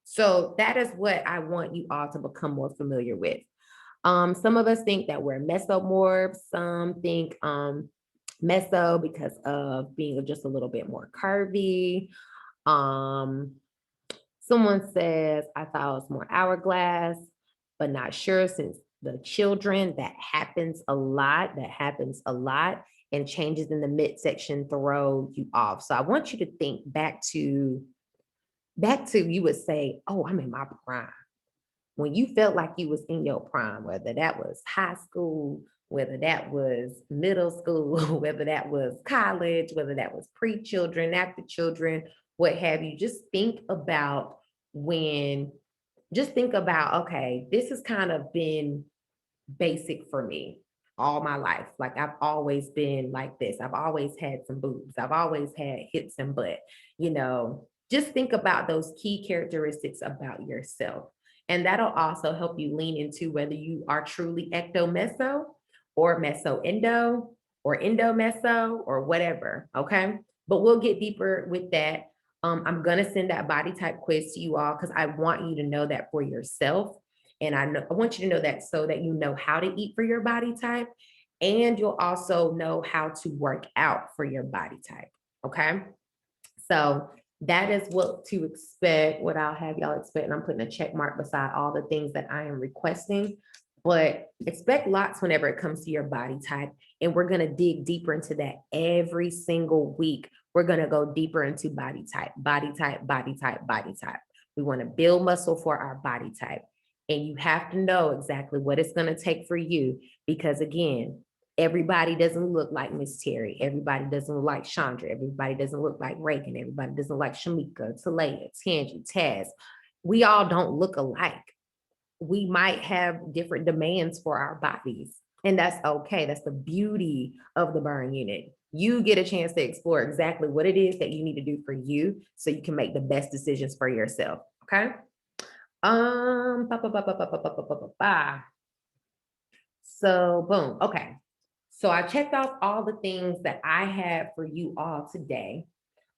So that is what I want you all to become more familiar with. Some of us think that we're mesomorphs. Some think meso because of being just a little bit more curvy. Someone says, I thought it was more hourglass, but not sure since the children, that happens a lot, and changes in the midsection throw you off. So I want you to think back to you would say, oh, I'm in my prime. When you felt like you was in your prime, whether that was high school, whether that was middle school, whether that was college, whether that was pre-children, after children, what have you, just think about okay, this has kind of been basic for me all my life. Like I've always been like this. I've always had some boobs. I've always had hips and butt, just think about those key characteristics about yourself. And that'll also help you lean into whether you are truly ecto-meso or meso-endo or endo-meso or whatever, okay? But we'll get deeper with that. I'm gonna send that body type quiz to you all because I want you to know that for yourself. And I want you to know that so that you know how to eat for your body type, and you'll also know how to work out for your body type, okay? So that is what to expect, what I'll have y'all expect. And I'm putting a check mark beside all the things that I am requesting, but expect lots whenever it comes to your body type. And we're going to dig deeper into that every single week. We're going to go deeper into body type, body type, body type, body type. We want to build muscle for our body type. And you have to know exactly what it's going to take for you, because again, everybody doesn't look like Miss Terry. Everybody doesn't look like Chandra. Everybody doesn't look like Reagan. Everybody doesn't look like Shamika, Talaya, Tangi, Taz. We all don't look alike. We might have different demands for our bodies, and that's okay. That's the beauty of the burn unit. You get a chance to explore exactly what it is that you need to do for you so you can make the best decisions for yourself. Okay. So boom. Okay. So I checked off all the things that I had for you all today.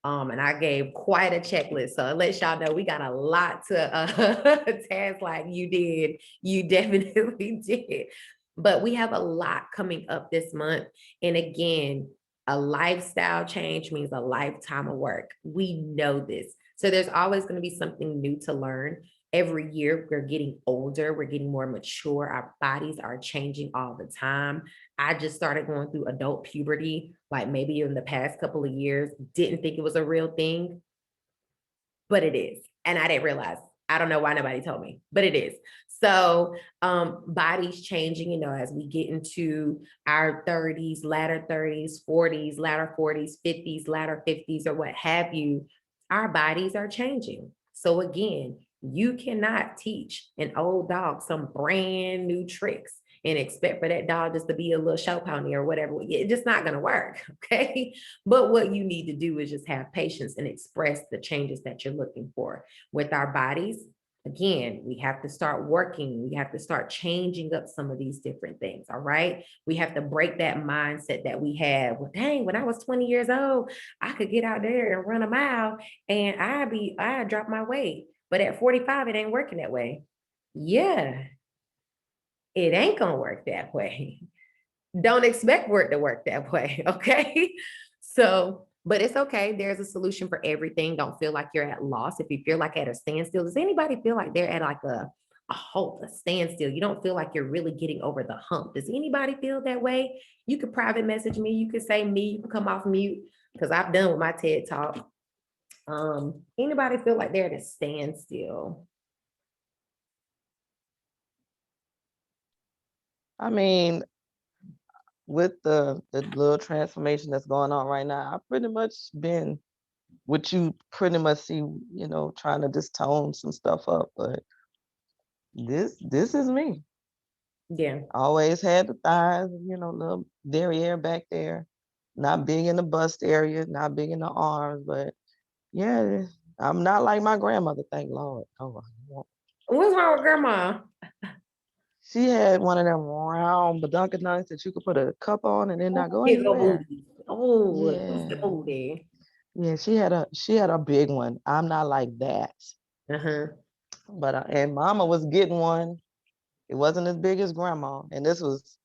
And I gave quite a checklist. So it lets y'all know we got a lot to task like you did. You definitely did. But we have a lot coming up this month. And again, a lifestyle change means a lifetime of work. We know this. So there's always going to be something new to learn. Every year, we're getting older, we're getting more mature, our bodies are changing all the time. I just started going through adult puberty, like maybe in the past couple of years, didn't think it was a real thing, but it is. And I didn't realize. I don't know why nobody told me, but it is. So bodies changing, you know, as we get into our 30s, latter 30s, 40s, latter 40s, 50s, latter 50s, or what have you, our bodies are changing. So again, you cannot teach an old dog some brand new tricks and expect for that dog just to be a little show pony or whatever. It's just not going to work. Okay. But what you need to do is just have patience and express the changes that you're looking for with our bodies. Again, we have to start working. We have to start changing up some of these different things. All right. We have to break that mindset that we had. Well, dang, when I was 20 years old, I could get out there and run a mile and I'd drop my weight. But at 45, it ain't working that way. Yeah, it ain't gonna work that way. Don't expect for it to work that way, okay? So, but it's okay. There's a solution for everything. Don't feel like you're at loss. If you feel like at a standstill, does anybody feel like they're at like a halt, a standstill? You don't feel like you're really getting over the hump. Does anybody feel that way? You could private message me. You could say me. You can come off mute because I've done with my TED talk. Anybody feel like they're at a standstill? I mean, with the little transformation that's going on right now, I've pretty much been what you pretty much see, you know, trying to just tone some stuff up. But this is me. Yeah. Always had the thighs, you know, little derriere back there. Not big in the bust area, not big in the arms, but yeah, I'm not like my grandmother, thank Lord. Oh, What's wrong with grandma? she had one of them round badunkadunks that you could put a cup on and then not go Big old anywhere. booty. Oh, Yeah. booty. Yeah, she had a big one. I'm not like that. Uh-huh. But and mama was getting one. It wasn't as big as grandma. And this was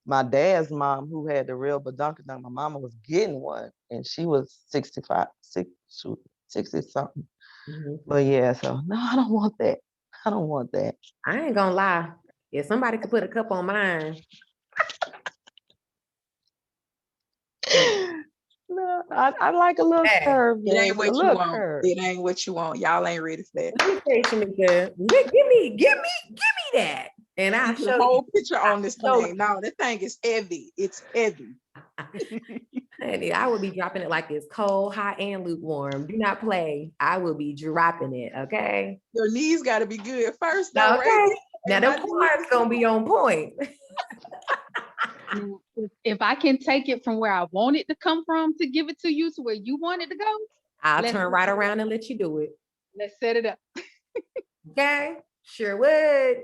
my dad's mom who had the real badunkadunk. My mama was getting one and she was 65, 60 something. Mhm. But yeah, so no, I don't want that. I don't want that. I ain't gonna lie. If somebody could put a cup on mine, No, I like a little hey, curve, It ain't baby. A what you little want. curve. It ain't what you want. Y'all ain't ready for that. let me say, Shamika, give me that. And I'll The show whole you. picture on this show thing. No, that thing is heavy. It's heavy. Honey, I would be dropping it like it's cold, hot, and lukewarm. Do not play. I will be dropping it, okay? Your knees got to be good first, though, Okay. right? Now the quad's gonna be on point. Now, if I can take it from where I want it to come from to give it to you to where you want it to go, I'll Let's- turn right around and let you do it. let's set it up. Okay, sure would.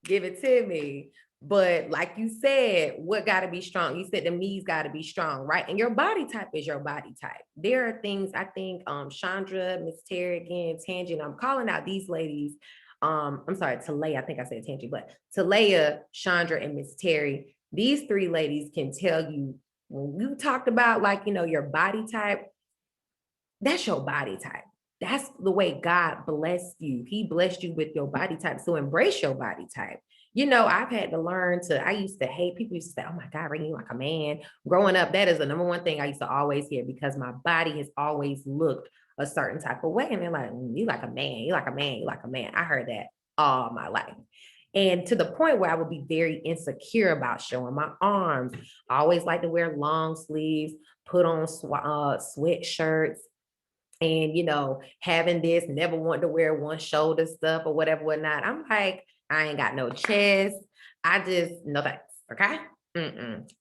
Give it to me. But like you said, what got to be strong? You said the knees got to be strong, right? And your body type is your body type. There are things I think Chandra, Miss Terry again, Tangi, and I'm calling out these ladies. I'm sorry, Talaya, I think I said Tangi, but Talaya, Chandra, and Miss Terry, these three ladies can tell you when you talked about like, you know, your body type, that's your body type. That's the way God blessed you. He blessed you with your body type. So embrace your body type. You know, I've had to learn to, I used to hate people used to say, oh my God, Ring, you like a man. Growing up, that is the number one thing I used to always hear because my body has always looked a certain type of way. And they're like, you like a man, you like a man, you like a man. I heard that all my life. And to the point where I would be very insecure about showing my arms. I always like to wear long sleeves, put on sweatshirts, and you know, having this, never want to wear one shoulder stuff or whatever, whatnot. I'm like, I ain't got no chest. I just, no thanks, okay?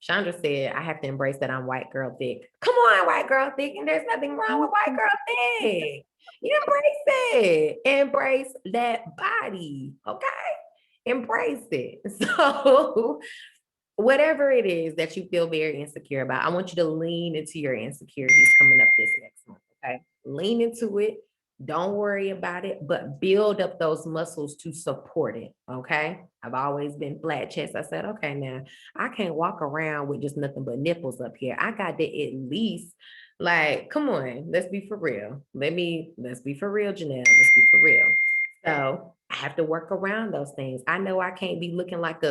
Chandra said, I have to embrace that I'm white girl thick. Come on, white girl thick, and there's nothing wrong with white girl thick. You embrace it. Embrace that body, okay? Embrace it. So whatever it is that you feel very insecure about, I want you to lean into your insecurities coming up this next month, okay? Lean into it. Don't worry about it, but build up those muscles to support it. Okay. I've always been flat chest. I said, okay, now I can't walk around with just nothing but nipples up here. I got to at least, like, come on, let's be for real. Let's be for real, Janelle. Let's be for real. So I have to work around those things. I know I can't be looking like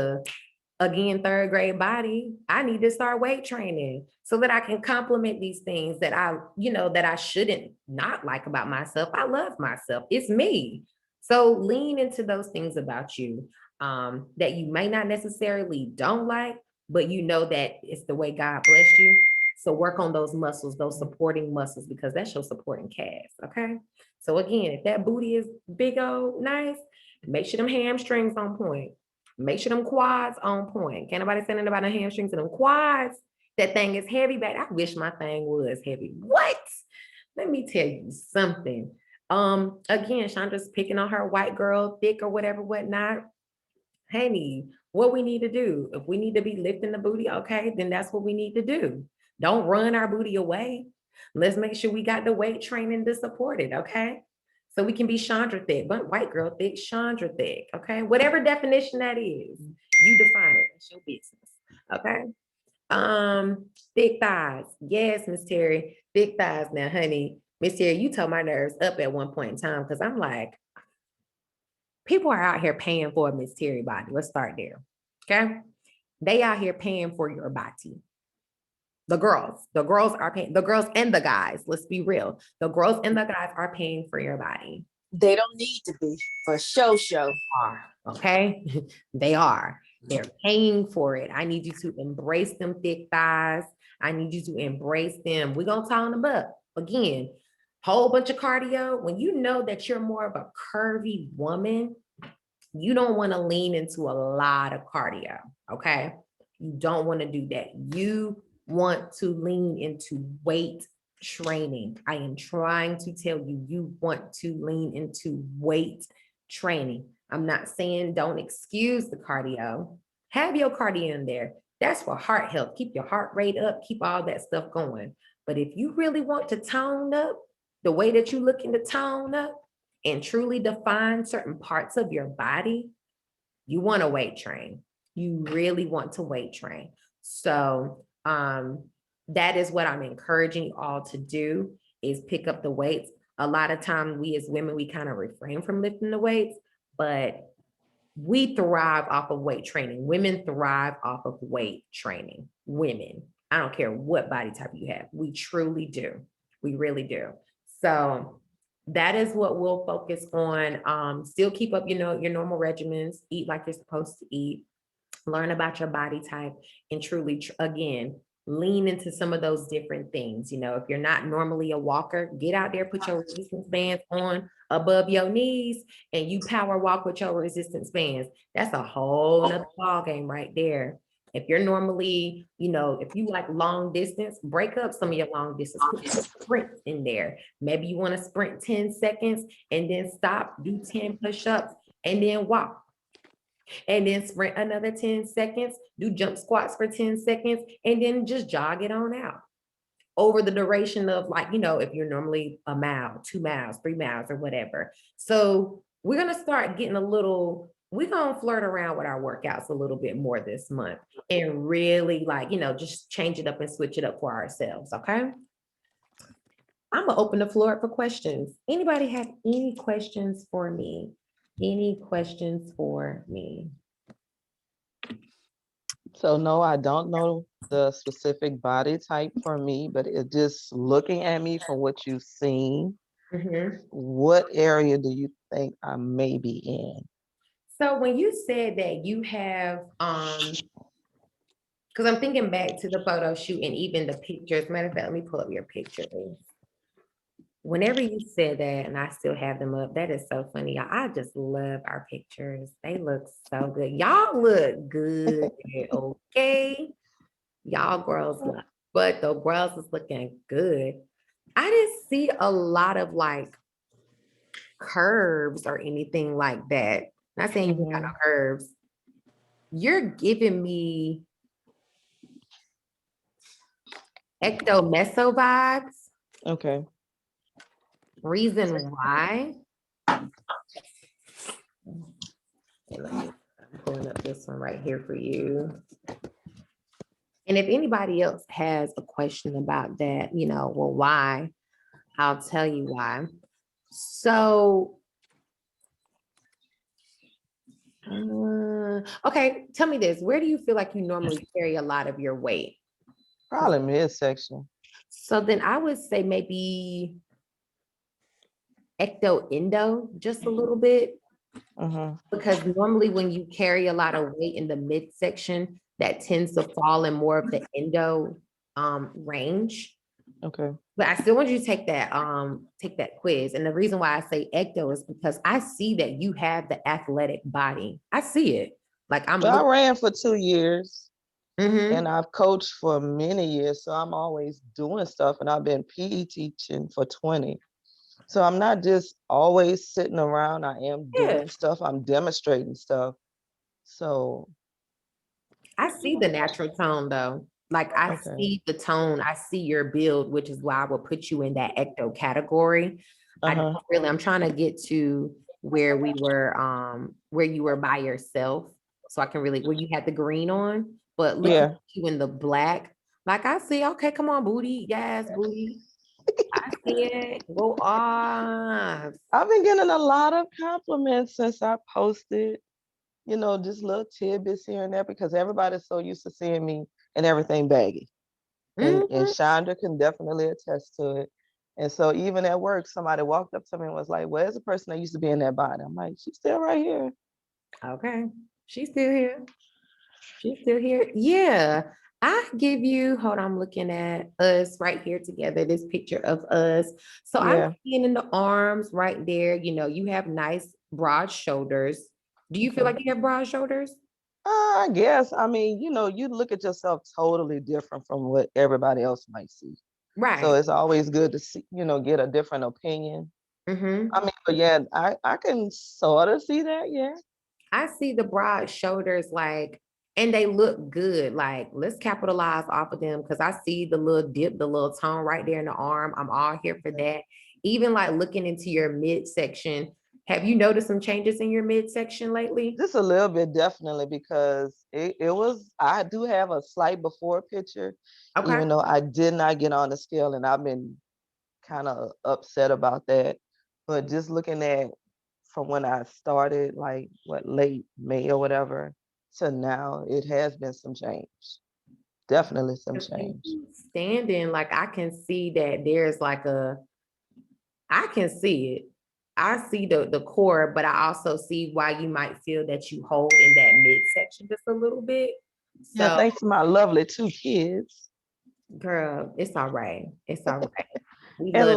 again, third grade body. I need to start weight training so that I can complement these things that that I shouldn't not like about myself. I love myself. It's me. So lean into those things about you that you may not necessarily don't like, but you know that it's the way God blessed you. So work on those muscles, those supporting muscles, because that's your supporting calves. Okay. So again, if that booty is big old nice, make sure them hamstrings on point. Make sure them quads on point. Can't nobody say nothing about the hamstrings and them quads. That thing is heavy back. I wish my thing was heavy. What? Let me tell you something. Again, Chandra's picking on her white girl thick or whatever, whatnot. Honey, what we need to do, if we need to be lifting the booty, okay, then that's what we need to do. Don't run our booty away. Let's make sure we got the weight training to support it, okay? So we can be Chandra thick, but white girl thick, Chandra thick, okay? Whatever definition that is, you define it. It's your business, okay? Thick thighs. Yes, Miss Terry, thick thighs. Now, honey, Miss Terry, you told my nerves up at one point in time because I'm like, people are out here paying for a Miss Terry body. Let's start there, okay? They out here paying for your body. The girls are paying, the girls and the guys, let's be real. The girls and the guys are paying for your body. They don't need to be for show. Okay? They are. They're paying for it. I need you to embrace them thick thighs. I need you to embrace them. We're going to tone them up. Again, whole bunch of cardio. When you know that you're more of a curvy woman, you don't want to lean into a lot of cardio, okay? You don't want to do that. You want to lean into weight training. I am trying to tell you, you want to lean into weight training. I'm not saying don't excuse the cardio. Have your cardio in there. That's for heart health. Keep your heart rate up, keep all that stuff going. But if you really want to tone up the way that you're looking to tone up and truly define certain parts of your body, you want to weight train. You really want to weight train. So that is what I'm encouraging you all to do, is pick up the weights. A lot of times we as women, we kind of refrain from lifting the weights, but we thrive off of weight training. Women thrive off of weight training. Women, I don't care what body type you have. We truly do. We really do. So that is what we'll focus on. Still keep up, your normal regimens, eat like you're supposed to eat, learn about your body type, and truly, again, lean into some of those different things. If you're not normally a walker, get out there, put your resistance bands on above your knees, and you power walk with your resistance bands. That's a whole nother ball game right there. If you're normally, if you like long distance, break up some of your long distance, put some sprints in there. Maybe you want to sprint 10 seconds and then stop, do 10 push-ups, and then walk. And then sprint another 10 seconds, do jump squats for 10 seconds, and then just jog it on out over the duration of, like, if you're normally a mile, 2 miles, 3 miles, or whatever. So we're going to start getting we're going to flirt around with our workouts a little bit more this month and really, just change it up and switch it up for ourselves. Okay. I'm going to open the floor up for questions. Anybody have any questions for me? Any questions for me? So no, I don't know the specific body type for me, but it's just looking at me from what you've seen. What area do you think I may be in? So when you said that you have, because I'm thinking back to the photo shoot and even the pictures. Matter of fact, let me pull up your pictures. Whenever you said that, and I still have them up, that is so funny. Y'all, I just love our pictures. They look so good. Y'all look good, okay? Y'all girls look, but the girls is looking good. I didn't see a lot of curves or anything like that. Not saying you got no curves. You're giving me ectomeso vibes. Okay. Reason why. I'm pulling up this one right here for you. And if anybody else has a question about that, well, why? I'll tell you why. So, okay, tell me this. Where do you feel like you normally carry a lot of your weight? Probably midsection. So then I would say maybe endo, just a little bit. Because normally when you carry a lot of weight in the midsection, that tends to fall in more of the endo range. Okay. But I still want you to take that quiz. And the reason why I say ecto is because I see that you have the athletic body. I see it. Like I ran for 2 years. Mhm. And I've coached for many years. So I'm always doing stuff. And I've been PE teaching for 20. So I'm not just always sitting around. I am doing stuff. I'm demonstrating stuff. So I see the natural tone though. Like I see the tone, I see your build, which is why I will put you in that ecto category. I'm trying to get to where we were, where you were by yourself. So I can really, where you had the green on, but look at you in the black. Like I see, okay, come on, booty. Yes, booty. I see it. Go off. I've been getting a lot of compliments since I posted, just little tidbits here and there because everybody's so used to seeing me and everything baggy. And Chandra can definitely attest to it. And so even at work, somebody walked up to me and was like, where's the person that used to be in that body? I'm like, she's still right here. Okay. She's still here. She's still here. Yeah. I give you, hold on, I'm looking at us right here together, this picture of us. So I'm seeing in the arms right there, you have nice broad shoulders. Do you feel like you have broad shoulders? I guess. I mean, you look at yourself totally different from what everybody else might see. Right. So it's always good to see, get a different opinion. I mean, but yeah, I can sort of see that. Yeah. I see the broad shoulders and they look good. Like, let's capitalize off of them because I see the little dip, the little tone right there in the arm. I'm all here for that. Even like looking into your midsection. Have you noticed some changes in your midsection lately? Just a little bit, definitely, because I do have a slight before picture, even though I did not get on the scale, and I've been kind of upset about that. But just looking at from when I started, like late May or whatever, to now, it has been some change. Definitely some change. Standing, like I can see that there's I can see it. I see the core, but I also see why you might feel that you hold in that midsection just a little bit. So, yeah, thanks to my lovely 2 kids. Girl, it's all right. It's all right. And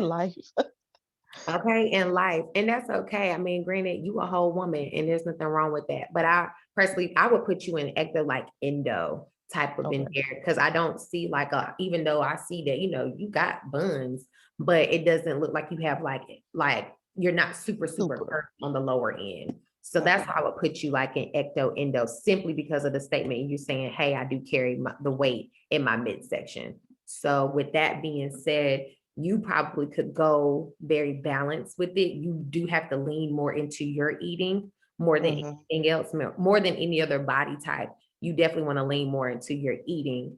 life. Okay, in life. And that's okay. I mean, granted, you a whole woman and there's nothing wrong with that. But I personally, I would put you in ecto endo type of in there because I don't see even though I see that, you got buns, but it doesn't look like you have like you're not super curved on the lower end. So that's how I would put you like in ecto endo simply because of the statement you're saying, hey, I do carry the weight in my midsection. So with that being said, you probably could go very balanced with it. You do have to lean more into your eating more than anything else, more than any other body type. You definitely want to lean more into your eating,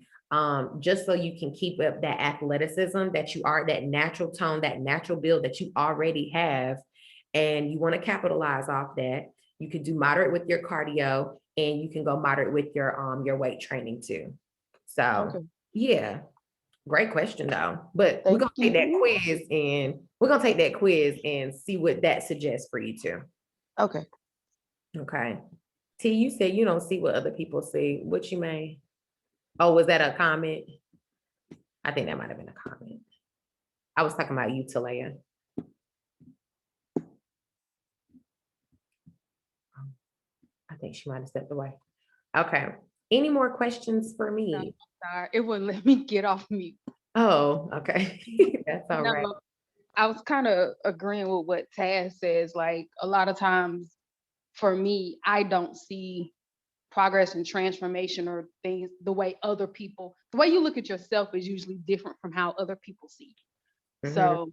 just so you can keep up that athleticism that you are, that natural tone, that natural build that you already have. And you want to capitalize off that. You could do moderate with your cardio and you can go moderate with your weight training too. So yeah. Great question though, but we're gonna take that quiz and see what that suggests for you too. Okay. Okay. T, you said you don't see what other people see. What you mean? Oh, was that a comment? I think that might have been a comment. I was talking about you, Talaya. I think she might have stepped away. Okay. Any more questions for me? Sorry, it wouldn't let me get off mute. Oh, okay. That's all right. I was kind of agreeing with what Taz says. Like a lot of times for me, I don't see progress and transformation or things the way you look at yourself is usually different from how other people see you. So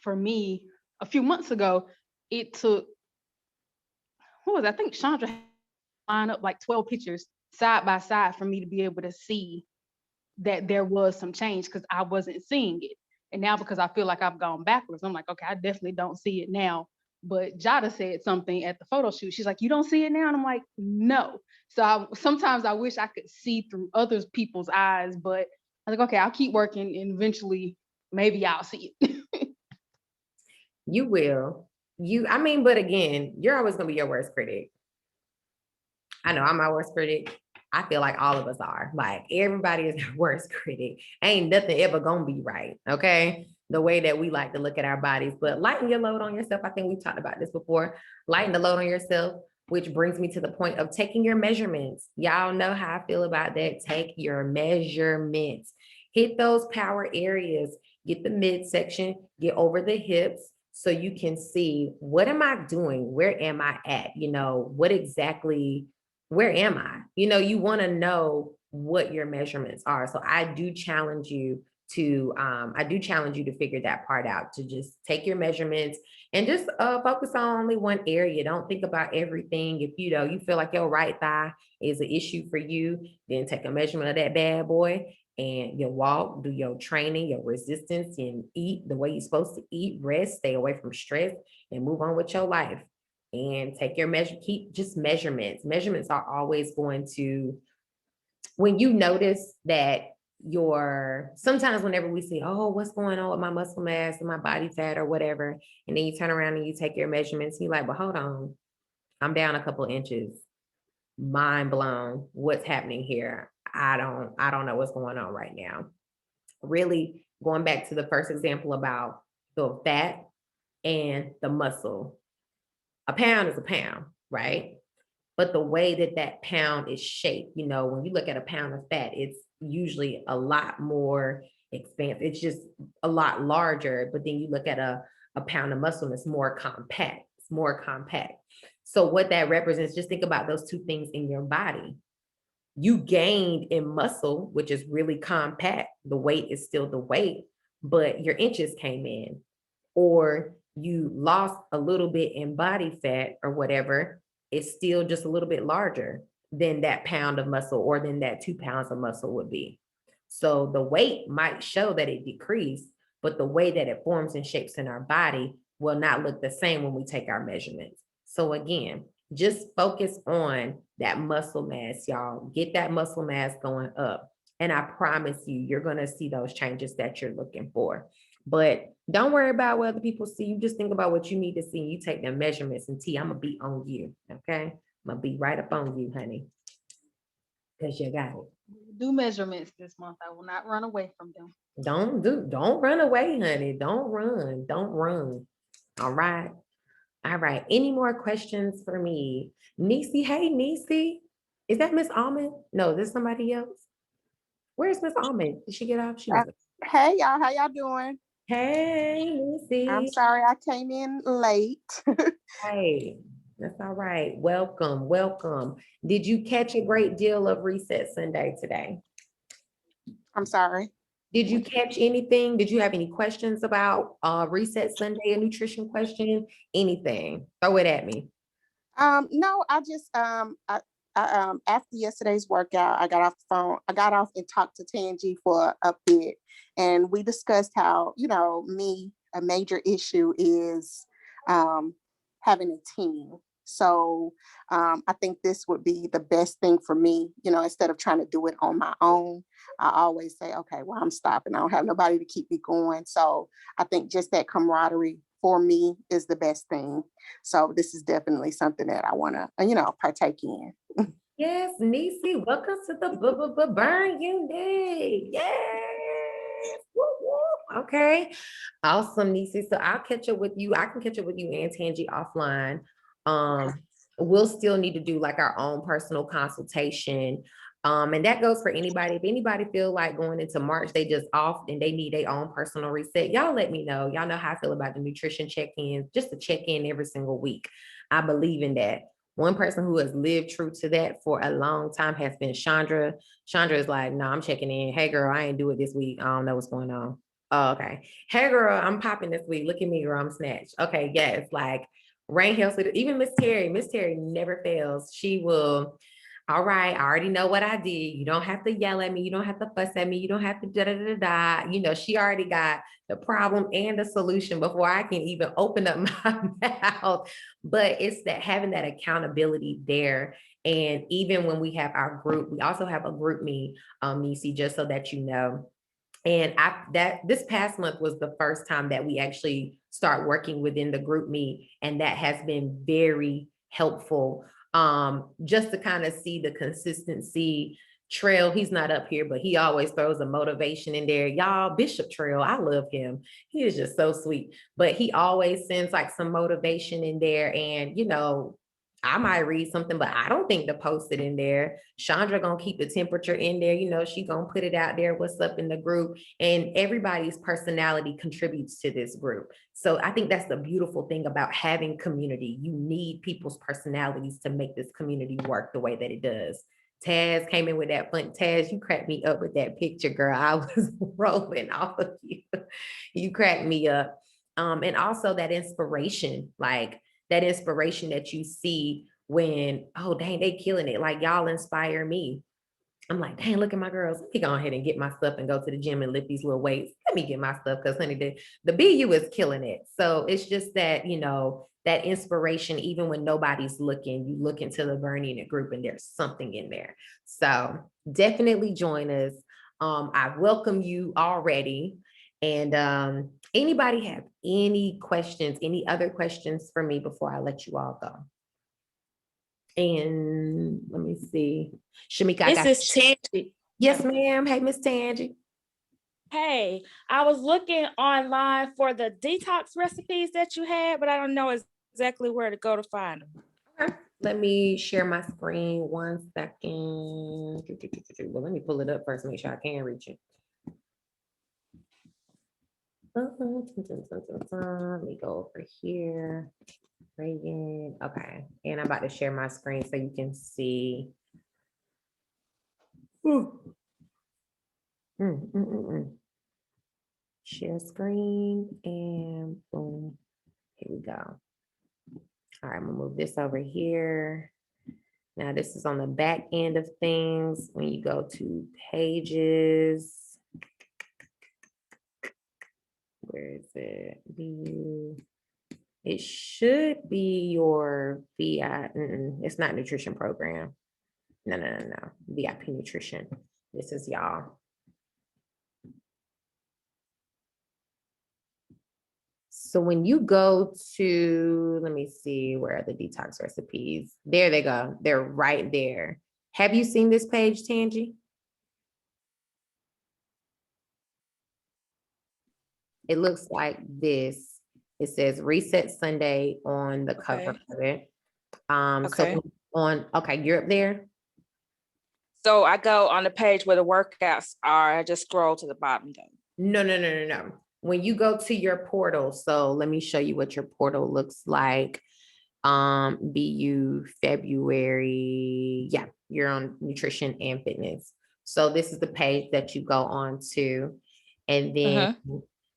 for me, a few months ago, it took, what was it? I think Chandra had lined up like 12 pictures side by side for me to be able to see that there was some change, because I wasn't seeing it. And now, because I feel like I've gone backwards, I'm like, okay, I definitely don't see it now. But Jada said something at the photo shoot. She's like, you don't see it now? And I'm like, no. So sometimes I wish I could see through other people's eyes, but I was like, okay, I'll keep working and eventually maybe I'll see it. You will. I mean, but again, you're always gonna be your worst critic. I know I'm my worst critic. I feel like all of us are. Like everybody is their worst critic. Ain't nothing ever gonna be right. Okay. The way that we like to look at our bodies, but lighten your load on yourself. I think we've talked about this before. Lighten the load on yourself, which brings me to the point of taking your measurements. Y'all know how I feel about that. Take your measurements. Hit those power areas. Get the midsection. Get over the hips, so you can see, what am I doing? Where am I at? What exactly, where am I? You want to know what your measurements are. So I do challenge you to figure that part out, to just take your measurements and just focus on only one area. Don't think about everything. If you feel like your right thigh is an issue for you, then take a measurement of that bad boy, and you walk, do your training, your resistance, and eat the way you're supposed to eat, rest, stay away from stress, and move on with your life. And take your keep just measurements. Measurements are always going to, when you notice that sometimes whenever we see, oh, what's going on with my muscle mass and my body fat or whatever, and then you turn around and you take your measurements, you're like, well, hold on, I'm down a couple inches. Mind blown. What's happening here? I don't know what's going on right now. Really going back to the first example about the fat and the muscle. A pound is a pound, right? But the way that pound is shaped, when you look at a pound of fat, it's usually a lot more expansive. It's just a lot larger. But then you look at a pound of muscle, and it's more compact. It's more compact. So what that represents, just think about those two things in your body. You gained in muscle, which is really compact. The weight is still the weight, but your inches came in. Or you lost a little bit in body fat or whatever, it's still just a little bit larger than that pound of muscle, or than that 2 pounds of muscle would be. So the weight might show that it decreased, but the way that it forms and shapes in our body will not look the same when we take our measurements. So again, just focus on that muscle mass, y'all. Get that muscle mass going up. And I promise you're going to see those changes that you're looking for. But don't worry about what other people see. You just think about what you need to see. You take them measurements, and I'm going to be on you. Okay. I'm going to be right up on you, honey. Because you got it. Do measurements this month. I will not run away from them. Don't run away, honey. Don't run. All right. All right. Any more questions for me? Nisi, hey, Nisi. Is that Miss Almond? No, this is somebody else. Where's Miss Almond? Did she get off? Hey y'all, how y'all doing? Hey, Nisi. I'm sorry I came in late. Hey, that's all right. Welcome. Did you catch a great deal of Reset Sunday today? I'm sorry. Did you catch anything? Did you have any questions about Reset Sunday, a nutrition question? Anything? Throw it at me. No, I just after yesterday's workout, I got off the phone. I got off and talked to Tangi for a bit, and we discussed how, a major issue is having a team. So I think this would be the best thing for me, instead of trying to do it on my own. I always say, okay, well, I'm stopping. I don't have nobody to keep me going. So I think just that camaraderie for me is the best thing. So this is definitely something that I want to, partake in. Yes, Nisi, welcome to the Burn Unit. Yes. Woo, woo. Okay. Awesome, Nisi. So I'll catch up with you. I can catch up with you and Tangi offline. We'll still need to do like our own personal consultation. And that goes for anybody. If anybody feel like going into March, they just off and they need their own personal reset, y'all let me know. Y'all know how I feel about the nutrition check-ins, just to check in every single week. I believe in that. One person who has lived true to that for a long time has been Chandra. Chandra is like, no, I'm checking in. Hey girl, I ain't do it this week. I don't know what's going on. Oh, okay. Hey girl, I'm popping this week. Look at me, girl. I'm snatched. Okay, yes, like Rain Hill, even Miss Terry never fails. She will. All right, I already know what I did. You don't have to yell at me. You don't have to fuss at me. You don't have to da da da da. You know, she already got the problem and the solution before I can even open up my mouth. But it's that having that accountability there. And even when we have our group, we also have a group me, Nisi, just so that you know. And this past month was the first time that we actually start working within the group me, and that has been very helpful. Just to kind of see the consistency. Trail, he's not up here, but he always throws a motivation in there. Y'all, Bishop Trail, I love him. He is just so sweet. But he always sends like some motivation in there. And you know, I might read something, but I don't think to post it in there. Chandra gonna keep the temperature in there. You know, she gonna put it out there, what's up in the group. And everybody's personality contributes to this group. So I think that's the beautiful thing about having community. You need people's personalities to make this community work the way that it does. Taz came in with that fun. Taz, you cracked me up with that picture, girl. I was rolling off of you. You cracked me up. And also that inspiration, like that inspiration that you see when, oh, dang, they killing it. Like y'all inspire me. I'm like, dang, look at my girls. Let me go ahead and get my stuff and go to the gym and lift these little weights. Let me get my stuff because honey, the BU is killing it. So it's just that, you know, that inspiration, even when nobody's looking, you look into the Bernie Unit group and there's something in there. So definitely join us. I welcome you already. And anybody have any questions, any other questions for me before I let you all go? And let me see. Shamika, I This got is Tangy. Yes, ma'am. Hey, Miss Tangi. Hey, I was looking online for the detox recipes that you had, but I don't know exactly where to go to find them. Okay. Let me share my screen 1 second. Well, let me pull it up first, make sure I can reach it. Let me go over here. Reagan. Okay. And I'm about to share my screen so you can see. Share screen and boom. Here we go. All right, I'm gonna move this over here. Now this is on the back end of things. When you go to pages, where is it? View. It should be your VI. It's not nutrition program. No. VIP nutrition. This is y'all. So when you go to, let me see, where are the detox recipes? There they go. They're right there. Have you seen this page, Tangi? It looks like this. It says Reset Sunday on the cover of it. Okay. So okay, you're up there. So I go on the page where the workouts are. I just scroll to the bottom though. No. When you go to your portal, so let me show you what your portal looks like. BU February. Yeah, you're on nutrition and fitness. So this is the page that you go on to, and then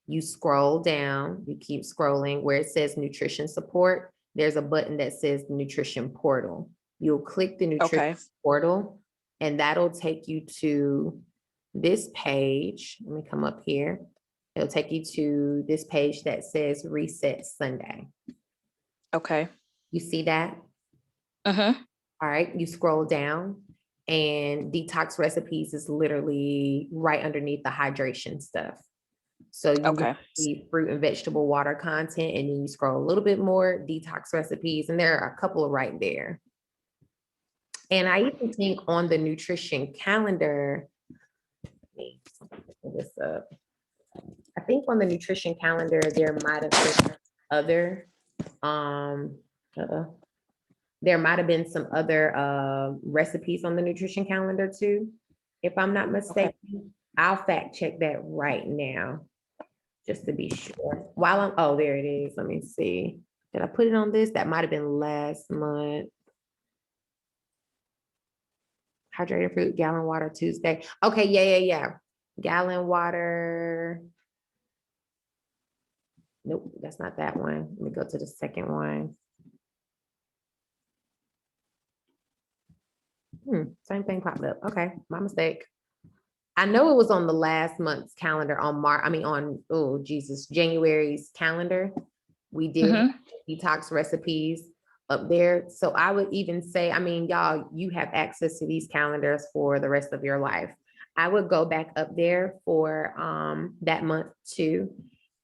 you scroll down, you keep scrolling where it says nutrition support. There's a button that says nutrition portal. You'll click the nutrition portal, and that'll take you to this page. Let me come up here. It'll take you to this page that says Reset Sunday. Okay. You see that? All right, you scroll down and detox recipes is literally right underneath the hydration stuff. So you see fruit and vegetable water content, and then you scroll a little bit more, detox recipes, and there are a couple right there. And I even think on the nutrition calendar, let me pull this up. I think on the nutrition calendar, there might have been other, there might have been some other recipes on the nutrition calendar too, if I'm not mistaken. I'll fact check that right now, just to be sure. While oh, there it is. Let me see. Did I put it on this? That might have been last month. Hydrated fruit, gallon water Tuesday. Okay, yeah. Gallon water. Nope, that's not that one. Let me go to the second one. Same thing popped up. Okay, my mistake. I know it was on the last month's calendar on January's calendar. We did Mhm. detox recipes up there. So I would even say, I mean, y'all, you have access to these calendars for the rest of your life. I would go back up there for that month too.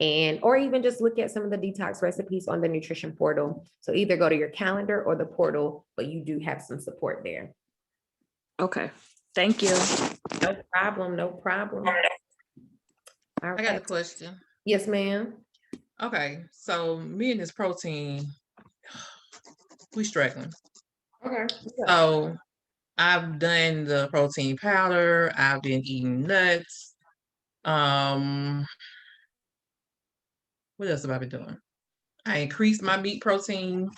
Or even just look at some of the detox recipes on the nutrition portal. So either go to your calendar or the portal, but you do have some support there. Okay. Thank you. No problem, no problem. All I got a right. question. Yes, ma'am. Okay, so me and this protein, we struggling. Okay. So I've done the protein powder. I've been eating nuts. What else have I been doing? I increased my meat protein.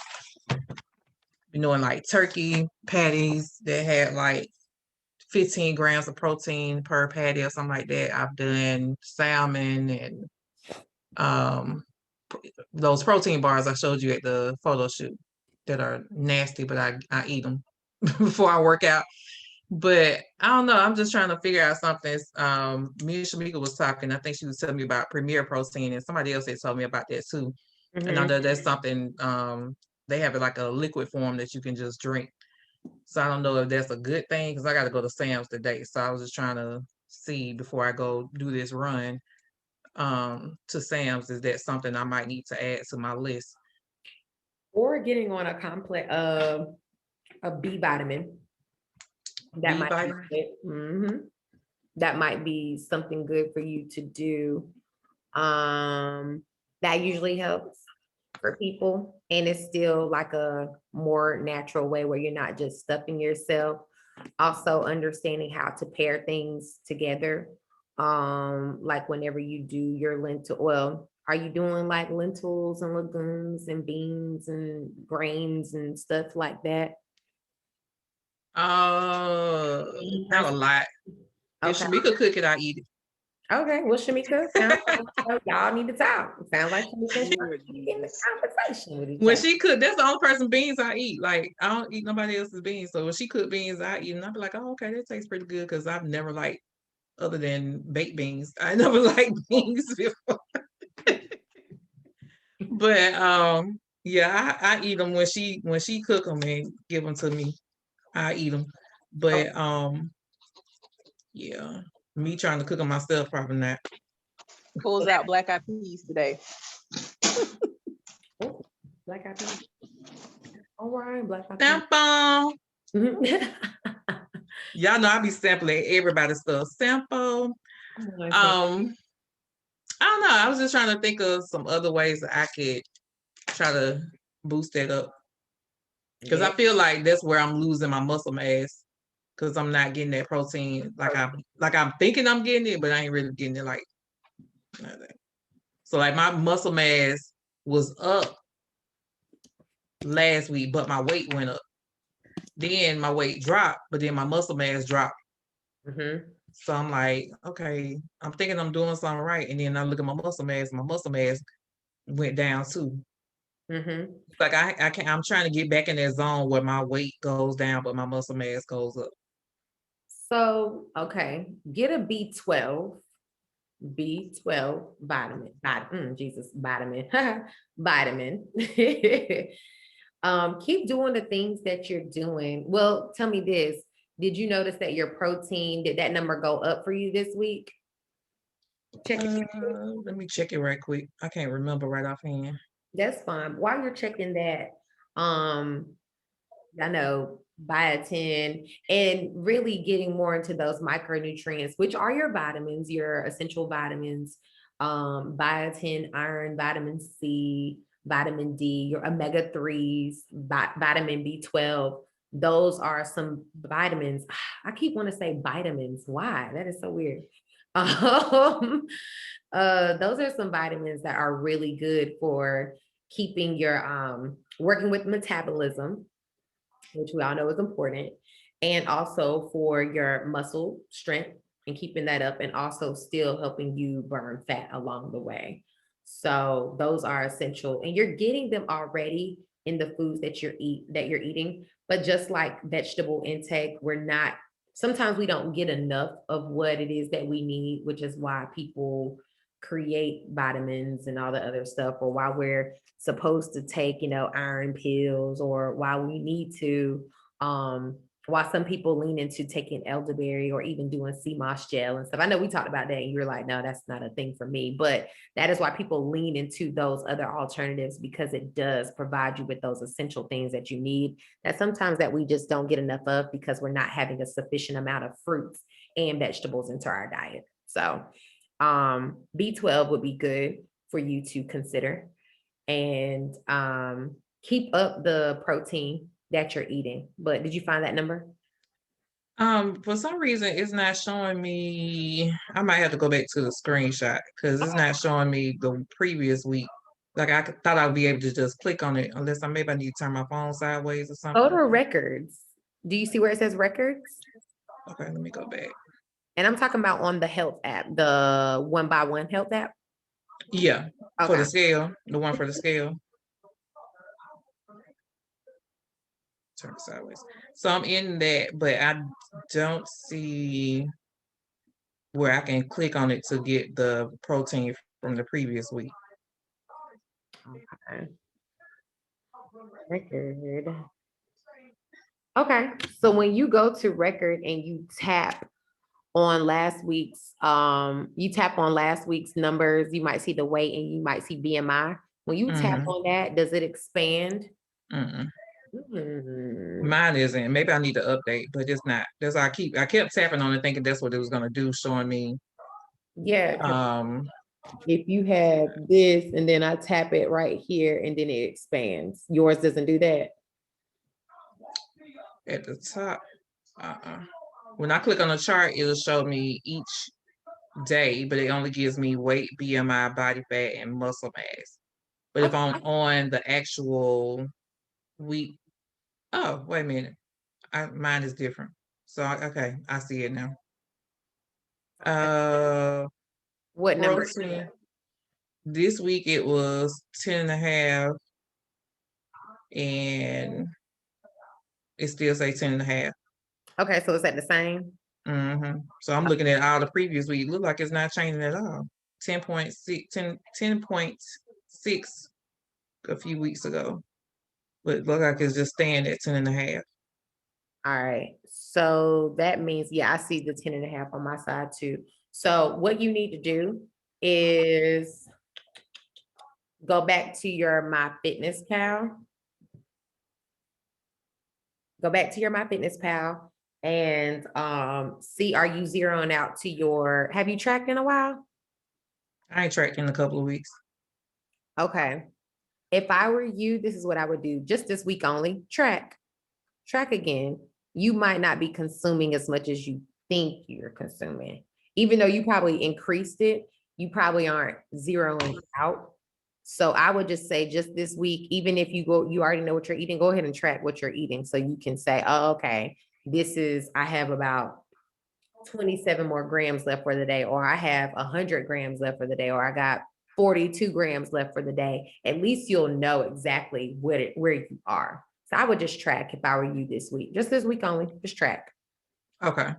Been doing like turkey patties that had like 15 grams of protein per patty or something like that. I've done salmon and those protein bars I showed you at the photo shoot that are nasty, but I eat them before I work out. But I don't know. I'm just trying to figure out something. Me and Shamika was talking. I think she was telling me about Premier Protein, and somebody else had told me about that too. And I know that's something they have it like a liquid form that you can just drink. So I don't know if that's a good thing because I got to go to Sam's today. So I was just trying to see before I go do this run to Sam's, is that something I might need to add to my list? Or getting on a complex a B vitamin. That B might vitamin? be it. That might be something good for you to do. That usually helps for people, and it's still like a more natural way where you're not just stuffing yourself. Also understanding how to pair things together. Like whenever you do your lentil, well, are you doing like lentils and legumes and beans and grains and stuff like that? Not a lot. If Okay. Shamika cook it, I eat it. Okay. Well, Shamika, sounds like y'all need to talk. Sounds like Shamika and Lord Shamika in the Jesus. conversation with each When other. she cook, that's the only person beans I eat. Like I don't eat nobody else's beans. So when she cook beans, I eat them. I'll be like, oh, okay, that tastes pretty good because I've never liked other than baked beans. I never liked beans before. But yeah, I eat them when she cook them and give them to me. I eat them. But yeah, me trying to cook them myself, probably not. Pulls out black eyed peas today. Oh, black eyed peas. All right, black eyed Sample. peas. Y'all know I be sampling everybody's stuff. Sample. I don't know. I was just trying to think of some other ways that I could try to boost that up. Because I feel like that's where I'm losing my muscle mass. Because I'm not getting that protein like I'm thinking I'm getting it, but I ain't really getting it like nothing. So like my muscle mass was up last week, but my weight went up. Then my weight dropped, but then my muscle mass dropped. So I'm like, okay, I'm thinking I'm doing something right. And then I look at my muscle mass went down too. Like I'm trying to get back in that zone where my weight goes down, but my muscle mass goes up. So, okay, get a B12 vitamin. Jesus, vitamin. Vitamin. Keep doing the things that you're doing. Well, tell me this. Did you notice that your protein, did that number go up for you this week? Check it. Let me check it right quick. I can't remember right offhand. That's fine. While you're checking that, I know biotin and really getting more into those micronutrients, which are your vitamins, your essential vitamins, biotin, iron, vitamin C, vitamin D, your omega-3s, vitamin B12. Those are some vitamins. I keep wanting to say vitamins. Why? That is so weird. Those are some vitamins that are really good for keeping your working with metabolism, which we all know is important, and also for your muscle strength and keeping that up, and also still helping you burn fat along the way. So those are essential, and you're getting them already in the foods that you're eating. But just like vegetable intake, sometimes we don't get enough of what it is that we need, which is why people create vitamins and all the other stuff, or why we're supposed to take, iron pills, or why we need to, why some people lean into taking elderberry or even doing sea moss gel and stuff. I know we talked about that and you're like, no, that's not a thing for me, but that is why people lean into those other alternatives, because it does provide you with those essential things that you need, that sometimes that we just don't get enough of because we're not having a sufficient amount of fruits and vegetables into our diet. So B12 would be good for you to consider, and keep up the protein that you're eating. But did you find that number? For some reason, it's not showing me. I might have to go back to the screenshot because it's not showing me the previous week. Like thought I'd be able to just click on it, unless I need to turn my phone sideways or Go something. to records. Do you see where it says records? Okay, let me go back. And I'm talking about on the health app, the 1x1 health app. Yeah, for Okay. the scale, the one for the scale. Turn it sideways. So I'm in that, but I don't see where I can click on it to get the protein from the previous week. Okay. Record. Okay. So when you go to record and you tap on last week's numbers, you might see the weight and you might see BMI. When you tap Mhm. on that, does it expand? Mm-mm. Hmm. Mine isn't. Maybe I need to update, but it's not. That's why I kept tapping on it thinking that's what it was gonna do, showing me. Yeah. If you have this and then I tap it right here and then it expands, yours doesn't do that. At the top. When I click on the chart, it'll show me each day, but it only gives me weight, BMI, body fat, and muscle mass. But if I'm on the actual week, oh, wait a minute. Mine is different. So, okay, I see it now. What number? Protein. This week it was 10.5, and it still say 10.5. Okay, so it's at the same. So I'm looking at all the previous week. Look like it's not changing at all. 10.6 a few weeks ago, but it look like it's just staying at 10.5. All right. So that means, yeah, I see the 10.5 on my side too. So what you need to do is go back to your MyFitnessPal. Go back to your MyFitnessPal and see, are you zeroing out to have you tracked in a while? I ain't tracked in a couple of weeks. Okay. If I were you, this is what I would do. Just this week only, track again. You might not be consuming as much as you think you're consuming. Even though you probably increased it, you probably aren't zeroing out. So I would just say just this week, even if you already know what you're eating, go ahead and track what you're eating. So you can say, oh, okay, I have about 27 more grams left for the day, or I have 100 grams left for the day, or I got 42 grams left for the day. At least you'll know exactly where you are. So I would just track if I were you this week, just this week only, just track. Okay.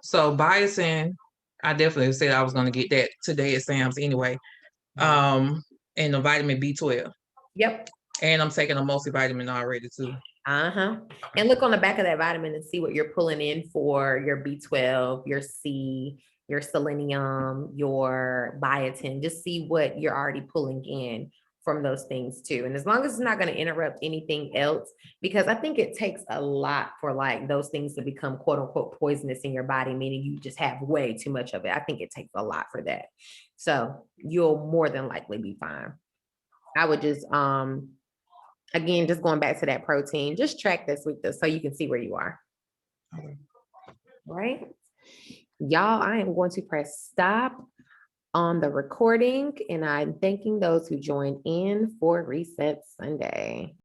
So biotin, I definitely said I was going to get that today at Sam's anyway. And the vitamin B12. Yep. And I'm taking a multivitamin already too. And look on the back of that vitamin and see what you're pulling in for your B12, your C, your selenium, your biotin. Just see what you're already pulling in from those things too. And as long as it's not going to interrupt anything else, because I think it takes a lot for like those things to become quote unquote poisonous in your body, meaning you just have way too much of it. I think it takes a lot for that. So you'll more than likely be fine. I would just, again, just going back to that protein, just track this week so you can see where you are. Okay. Right? Y'all, I am going to press stop on the recording, and I'm thanking those who joined in for Reset Sunday.